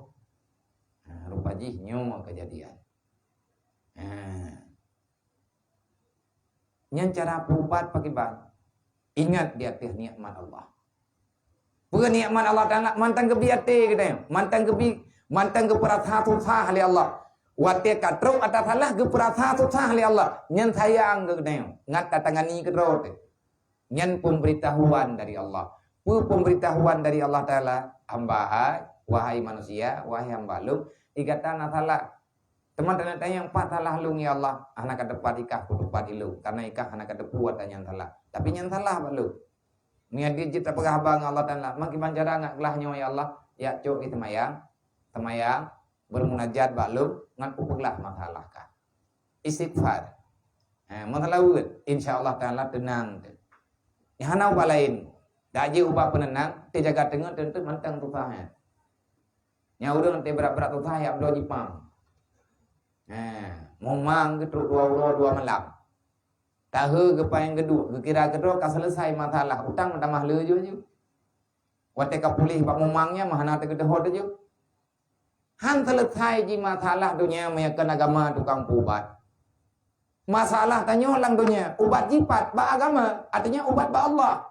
Rupa jihnya kejadian. Yang cara pubat pakai bang. Ingat di atas nikmat Allah. Bukan nikmat Allah Ta'ala. Mantan kebi hati katanya. Mantan keperasa susah oleh Allah. Wate katruk atas salah keperasa susah oleh Allah. Yang sayang katanya. Ngat katangani kedrot. Yang pemberitahuan dari Allah. Pemberitahuan dari Allah Ta'ala. Hamba wahai manusia, wahai hamba lu. Ikatan salah. Teman-teman tanya yang empat salah lu ya Allah. Anak kedepan ikah kudupat ilu. Karena ikah anak kedepan dan yang salah. Tapi yang salah apa lu? Niat dijit apa abang Allah Ta'ala. Makin cara ngak gelahnya ya Allah. Ya cuk kita temayang. Bermunajat bak lu. Ngan upeglah masalah kah. Istighfar. Masalah uut. Insya Allah Ta'ala tenang. Yang hana ubah lain. Daji ubah penenang. Dia jaga tengah tentu mantang tutahnya. Yang udah nanti berat-berat tutah ya belum jipang. Memang ketruk dua malam. Tahu kepa yang kedua. Kira kedua kan selesai masalah. Utang minta mahal je. Waktu pulih bak memangnya mahana tergedehot je. Han selesai ji masalah dunia meyakan agama tukang pubat. Masalah tanya orang dunia. Ubat jipat bak agama. Artinya ubat bak Allah.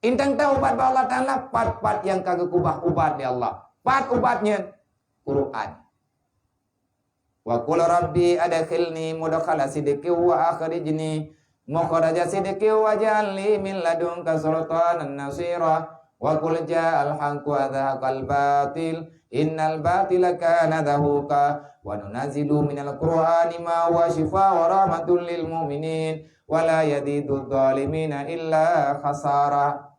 Intang tahu ubat bak Allah Ta'ala. Pat yang kagak kubah ubat di Allah. Pat ubatnya Quran. Wa qul rabbi adkhilni mudkhala sidqi wa akhrijni mukhraja sidqi waj'alni min ladunka sultanan nasira Wa qul ja'al haqqu wa dhaqal batil innal batila kana dhahuqa wa nunazzilu minal qur'ani ma huwa shifaa'un wa rahmatul lil mu'minin wa la yazidudz zalimina illa khasara.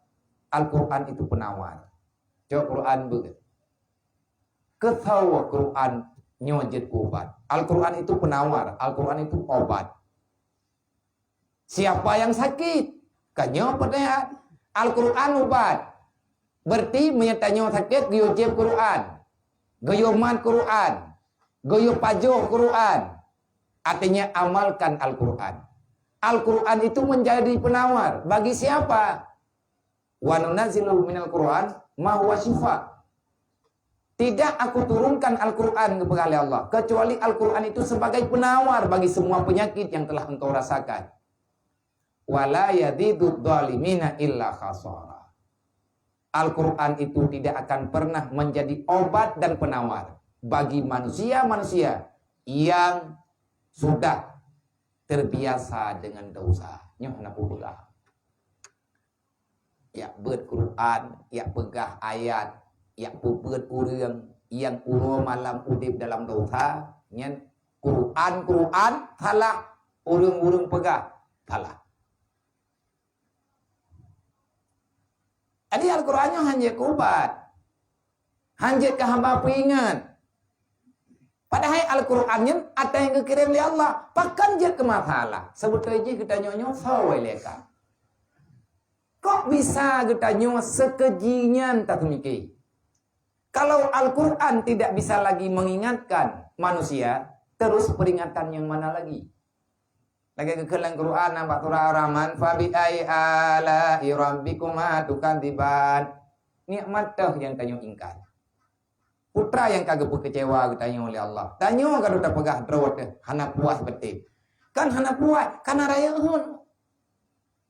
Al-Quran itu penawar. Coba Quran begitu. Ketawa Quran nyojit obat. Al-Quran itu penawar. Al-Quran itu obat. Siapa yang sakit? Kanyo pedehat. Al-Quran obat. Berarti menyatanya sakit goyo jeb Quran. Goyo mat Quran. Goyo pajoh Quran. Artinya amalkan Al-Quran. Al-Quran itu menjadi penawar. Bagi siapa? Wa nunazzilu minal Qur'an ma huwa shifa. Tidak aku turunkan Al-Quran kepada Allah kecuali Al-Quran itu sebagai penawar bagi semua penyakit yang telah engkau rasakan. Wala yazidudz zalimina illa khasara. Al-Quran itu tidak akan pernah menjadi obat dan penawar bagi manusia-manusia yang sudah terbiasa dengan dosa. Nyoh na pugah. Ya beut Quran, ya pegah ayat, ya beut urang yang uro malam udip dalam dosa, nyen Quran salah, urang pegah salah. Jadi Al-Qurannya hanya obat. Hanya ke hamba peringat. Padahal Al-Qurannya ada yang kekirim oleh Allah. Pakan je ke masalah. Sebetulnya kita nyonyo sawai leka. Kok bisa kita nyonyo sekejinyan tak mikir? Kalau Al-Quran tidak bisa lagi mengingatkan manusia, terus peringatan yang mana lagi? Lagi kekelang Quran nampak surah Ar-Rahman, fabi ai ala rabbikuma tukadziban. Nikmat dah yang tanyo ingkar. Putra yang kagak kecewa ditanya oleh Allah. Tanyo kalau tak pegah drawat hana puas betul. Kan hana puas karena raya uhun.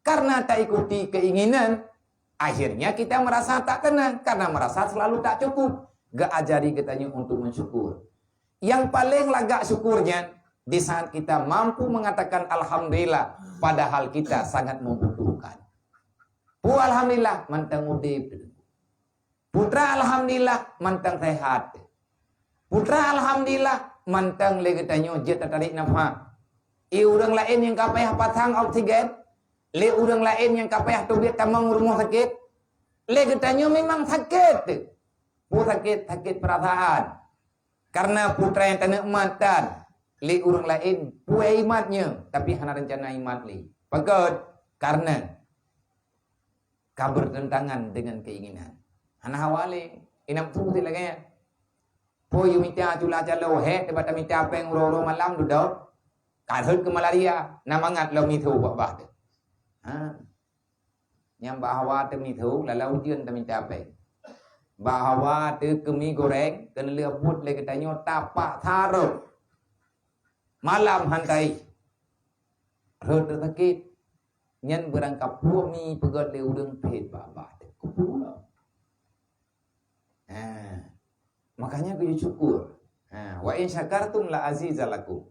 Karena tak ikuti keinginan, akhirnya kita merasa tak tenang karena merasa selalu tak cukup. Gak ajari kitanya untuk mensyukur. Yang paling lagak syukurnya di saat kita mampu mengatakan alhamdulillah padahal kita sangat membutuhkan. Alhamdulillah mantang udip. Putra alhamdulillah mantang sehat. Putra alhamdulillah mantang lagi tanyo je tarik nafas. Orang lain yang kapayah pasang oksigen, le orang lain yang kapayah tubik tamang rumah sakit. Le tanyo memang sakit. Sakit perasaan. Karena putra yang tak nikmatan, le orang lain puai imatnya, tapi hana rencana imat le. Pakat karena bertentangan dengan keinginan. Hana hawale, inam tu lagi. Po yu minta cula calo he, debat minta peng roro malam duduk. Kadhut ke malaria, namangat lo mithu bah. Yang bahawa tu mithu, lalu ujian tu minta peng. Bahawa tu kemi goreng, kena lebut lagi tanya tapak taruh. Malam hantai. Rut sakit. Nyan berangkap puami pegat le udang pet babah. Kupula. Makanya aku syukur. Wa in syakartum la azizalakum.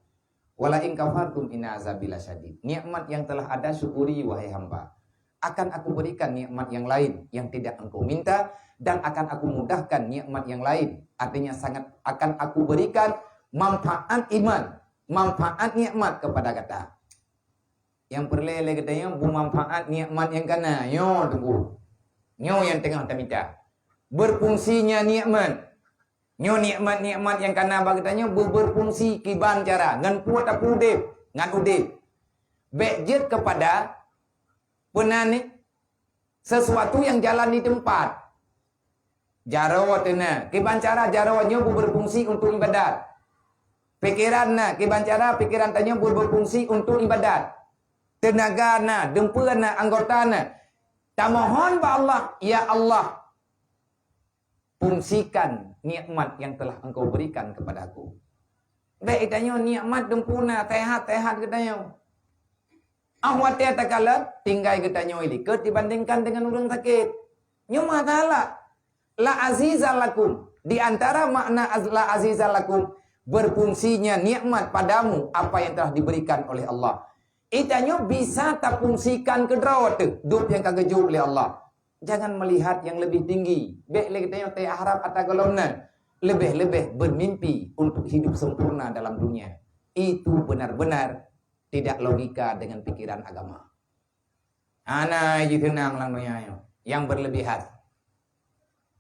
Wa la in kafartum inna azabil syadid. Nikmat yang telah ada syukuri wahai hamba. Akan aku berikan nikmat yang lain yang tidak engkau minta dan akan aku mudahkan nikmat yang lain. Artinya sangat akan aku berikan manfaat iman, manfaat nikmat kepada kata. Yang perlele katanya bu manfaat nikmat yang kana yo tunggu. Nyo yang tengah minta. Berfungsinya nikmat. Nyo nikmat yang kana bagatanya berfungsi kiban cara ngan puat aku udip, ngan udip. Bejet kepada penani sesuatu yang jalan di tempat. Jarawat na, kiban cara jarawatnya berfungsi untuk ibadat. Pikiran na, kiban cara pikiran tanya berfungsi untuk ibadat. Tenaga na, dempuan na, anggota na. Tak mohon ba Allah, ya Allah, fungsikan nikmat yang telah engkau berikan kepadaku. Baik tanya nikmat dempuna, tehat katanya. Ahwat dia tak kalah, tinggal katanya ilikut dibandingkan dengan orang sakit. Nyuma ta'ala. La azizalakum. Di antara makna la azizalakum, berfungsinya nikmat padamu apa yang telah diberikan oleh Allah. Itanya bisa tak fungsikan ke drawat tu, dup yang kagejub oleh Allah. Jangan melihat yang lebih tinggi. Baik kita yang harap atau golongan lebih bermimpi untuk hidup sempurna dalam dunia. Itu benar-benar tidak logika dengan pikiran agama. Ana tenang lang yang berlebihan.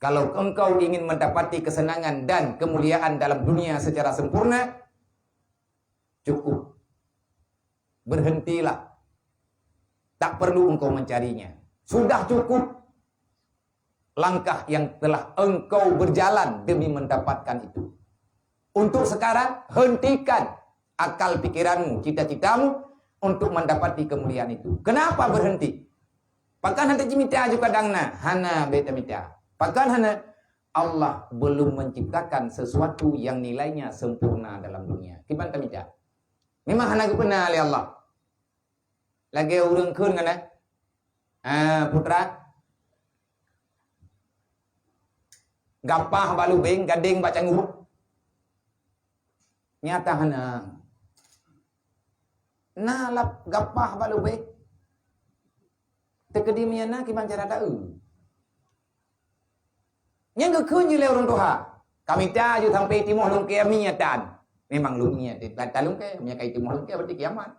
Kalau engkau ingin mendapati kesenangan dan kemuliaan dalam dunia secara sempurna, cukup. Berhentilah. Tak perlu engkau mencarinya. Sudah cukup langkah yang telah engkau berjalan demi mendapatkan itu. Untuk sekarang, hentikan akal pikiranmu, cita-citamu untuk mendapati kemuliaan itu. Kenapa berhenti? Pakan hanta cimita juga dangna, hana beta mita. Pakan hana Allah belum menciptakan sesuatu yang nilainya sempurna dalam dunia. Kipan tamita. Memang hana gupena oleh Allah. Lagi urang kun kan putra. Gapah balu beng, gading baca nguruk. Nyata hana. Nalap gapah balu beng. Tekedinya na kiman cara tahu. Yang gekun je le orang Tuhan. Kami tahu sampai timur lungke miatan. Memang lungnya tak lungke, minyak kai timur lungke berarti kiamat.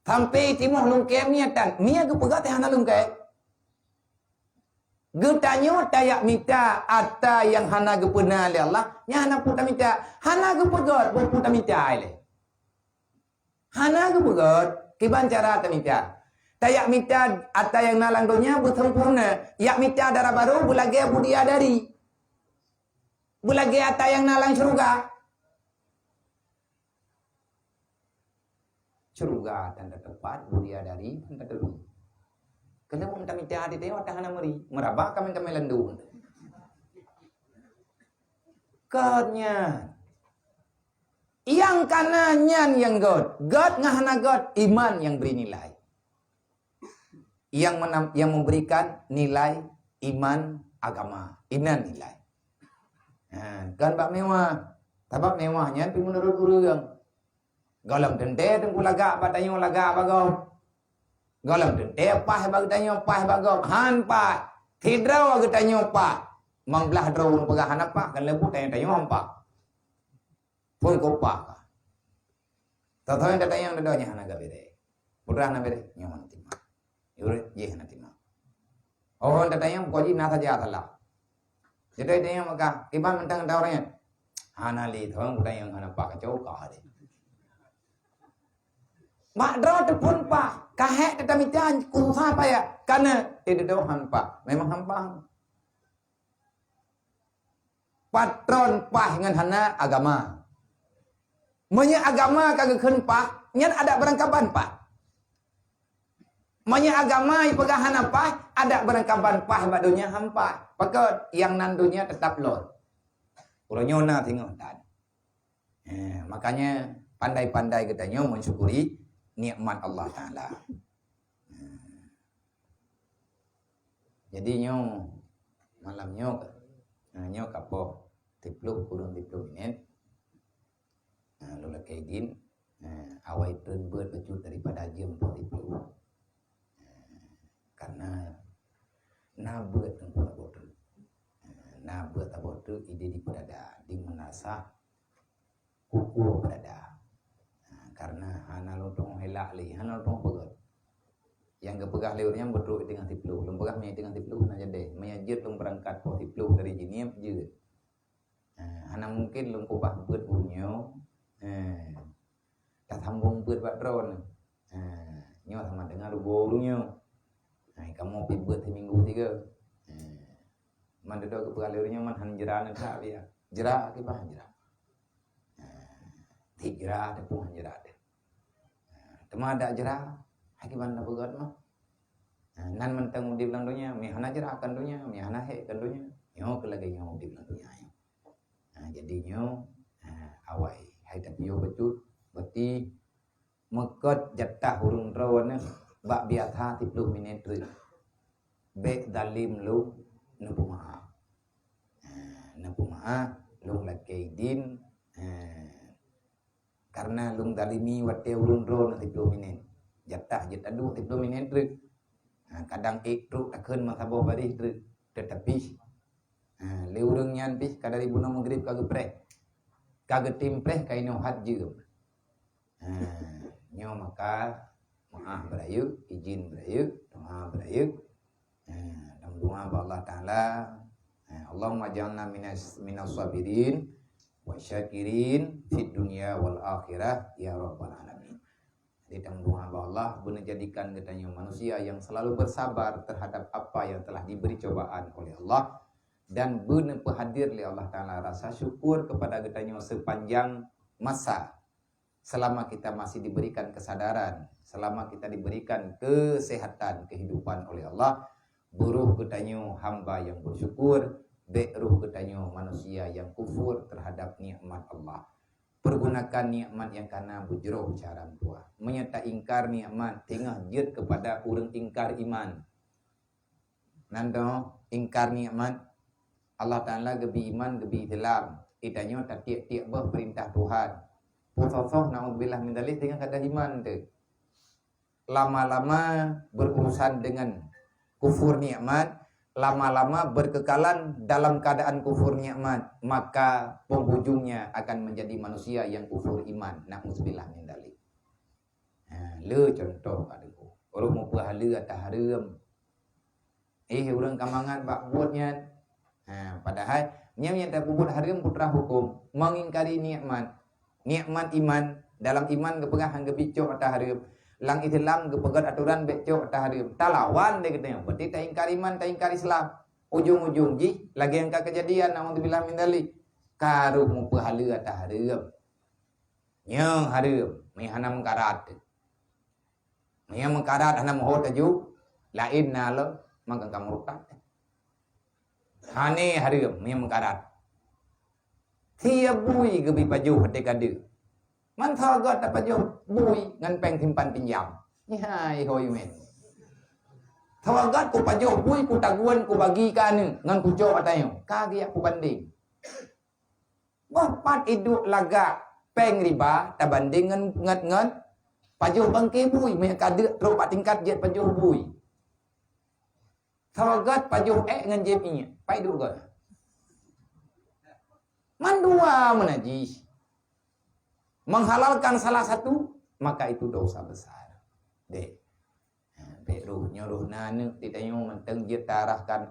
Sampai timur lungke miatan, minyak ke pegat hana lungke. Getanyo tayak mita ata yang hana gepena le Allah, nya hana puta mita, hana gepegot puta mita le. Hana gepegot kiban cara ta mita. Tayak mita ata yang nalang dunia bersempurna, yak mita darah baru bulage budia dari. Bulage ata yang nalang surga. Surga tanda tepat budia dari tanda dulu. Kalau minta minta di tengok tahan meri, merabak kami lendu. Godnya, yang kanannya yang God ngahana God, iman yang beri nilai, yang memberikan nilai iman agama, inan nilai. Kan bak mewah, tabak mewahnya pi menurut guru yang galam dende tengku lagak batanyo lagak bagau. Galam dende pah batanyo pah bagau han pa tidraw gatanyo pa mangbelah draw pegahan apa kan lebu tanyo hampa pun kopa tataw yang datang yang dadanya hanaga bere putra na bere nyaman tima yure je hana tima oh datang yang koji na saja thala jadi dia maka iban mentang daurnya hana li thong putra yang hana pa ka chau ka de mak draw te pun pa kahek tetamitan kusa pa ya karena tidak tahu hampa memang hampa patron pah dengan hana agama menya agama kagak keun pah nyan ada berangkaban pah menya agama ipegahan apa ada berangkaban pah badunya hampa pakot yang nandunya tetap lor uronyona tinggal dan makanya pandai-pandai kita nyo mensyukuri nikmat Allah Ta'ala. Jadi nyo malam nyo kapo tipluk kurung tipluk ini lula kaidin awai tun beut becut daripada jem po tipluk karena na beut tengku abotu na beut abotu ide di berada di menasa kuku berada karena hana lontong helak li hana lontong pegat yang kepegah liurnya berdua dengan tiplu lempegah nya dengan tiplu na jade menyajir lung berangkat po tiplu dari jiniep je hana mungkin lung kubah beut bunyo tak sambung beut bak drone nyo sama dengan lubolunyo kamu pi beut minggu 3 man dedo kepegah liurnya man han jera na tak biar jera ki bah jera hijrah tepung hijrah deh. Tema ada jerah, hakiban na begat mah. Nan mentang di bilang dunia, mihana jerah kan dunia, mihana he kan dunia. Nyo kelagi nyo di bilang dunia. Jadi nyo awai, hai tapi yo becut, berarti mekot jatah hurung rawan bak biatha 30 minit tu. Be dalim lu nabu maaf. Nabu maaf lu lagi din karena lung dalimi wate ulun ro na 30 minit jatah jatah 20 minit rek Kadang ikru takun masaboh bari tetapi leurung nyan pi kadari buna maghrib kagak preh. Kagak timpreh kaino hajju. Nyo maka maaf berayu, izin berayu, doa berayu. Dan doa Allah Ta'ala, Allahumma ja'alna minas sabirin wa syakirin fid dunya wal akhirah ya rabbal alamin. Jadi dalam doa Allah benar jadikan katanya manusia yang selalu bersabar terhadap apa yang telah diberi cobaan oleh Allah dan benar hadir oleh Allah Ta'ala rasa syukur kepada katanya sepanjang masa selama kita masih diberikan kesadaran, selama kita diberikan kesehatan kehidupan oleh Allah, buruh katanya hamba yang bersyukur, beruh katanya manusia yang kufur terhadap nikmat Allah. Pergunakan nikmat yang kana bujroh cara tua. Menyata ingkar nikmat tengah jid kepada orang ingkar iman. Nando ingkar nikmat Allah Ta'ala gebi iman gebi Islam. Itanya tak tiap-tiap perintah Tuhan. Pusosoh na'udzubillah min dzalik dengan kata iman tu. Lama-lama berurusan dengan kufur nikmat, lama-lama berkekalan dalam keadaan kufur nikmat, maka penghujungnya akan menjadi manusia yang kufur iman. Na'udzubillah min dzalik. Le contoh adikku. Orang mau pahala atau haram. Orang kamangan bak buatnya. Padahal yang tak buat haram putra hukum mengingkari nikmat. Nikmat iman dalam iman kepegang kebicok atau haram. Lang Islam kepegat aturan becok atau haram. Talawan dia katanya. Berarti tak ingkar iman, tak ingkar Islam. Ujung-ujung ji lagi angka kejadian na'udzubillah min dzalik. Karuh mu pahala atau haram. Yang haram mihana mengkarat. Yang mengkarat hana mohot aju lain nalo maka kamu rutak. Hane haram yang mengkarat. Tiap bui gebi paju hati kada. Man thagat tak paju bui ngan peng simpan pinjam. Ni hai hoi men. Thagat ku paju bui ku taguan ku bagi kan ngan ku cok atayo. Kagi aku banding. Bapat iduk laga peng riba ta banding ngan paju bangke bui me kada teruk tingkat jet paju bui. Thagat paju ngan jepinya. Pai duk ga. Mandua menajis. Menghalalkan salah satu, maka itu dosa besar. Dek. Beruh nyuruh nanu ditanya menteng dia arahkan.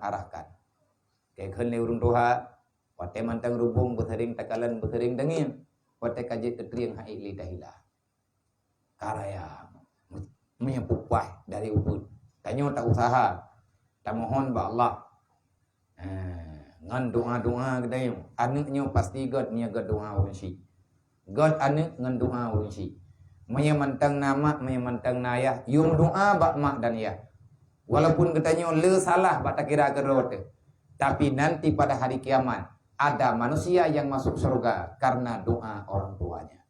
Kayak kene urung doha, wate manteng rubung bertering takalan bertering dengin. Wate kaje ketriang hai lidahila. Karaya menyepupah dari ubud. Tanya tak usaha. Tak mohon ba Allah. Ngan doa-doa katanya. Anaknya pasti God nya God doa orang si. God anak ngan doa orang si. Menyamantang nama, menyamantang nayah. Yung doa bak mak dan ya. Walaupun katanya le salah bak tak kira kerot. Tapi nanti pada hari kiamat ada manusia yang masuk surga karena doa orang tuanya.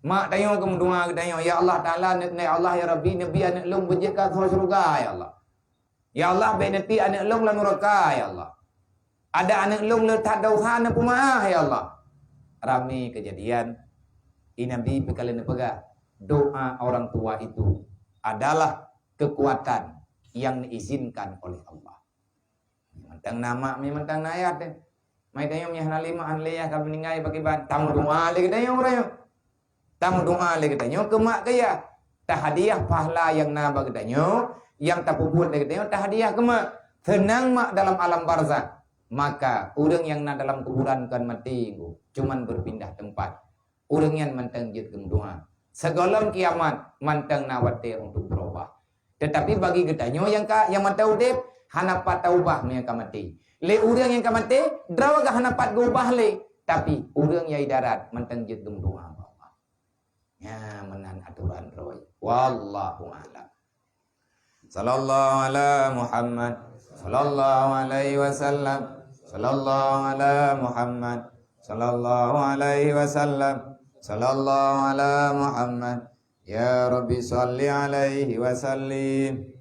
Mak tanya kamu doa katanya, ya Allah Ta'ala, ya Allah ya Rabbi, Nabi anak long berjekah surga ya Allah. Ya Allah, baik nanti anak long lan neraka ya Allah. Ada anak long letak dosa na pumaah ya Allah. Rame kejadian Nabi bekalian pegah. Doa orang tua itu adalah kekuatan yang diizinkan oleh Allah. Mentang nama, mentang nayat deh. Mai tayo mihna lima anliyah ka meningay bagiban. Tamu doa lagi tayo orang. Tamu doa lagi tayo kemak kaya. Tahadiah pahala yang nabag tayo. Yang tak puput dari tengok tak hadiah kemak tenang mak dalam alam barzah, maka orang yang nak dalam kuburan kan mati cuman berpindah tempat. Orang yang manteng jid doa segala kiamat manteng nawate untuk berubah. Tetapi bagi getanyo yang mantau dep hanapat taubah mereka mati. Le orang yang mati drawaga hanapat gubah le, tapi orang yang darat manteng jid doa Allah. Ya menan aturan roy. Wallahu a'lam. Sallallahu ala Muhammad sallallahu alaihi wasallam sallallahu ala Muhammad sallallahu alaihi wasallam sallallahu ala Muhammad ya Rabbi salli alaihi wasallim.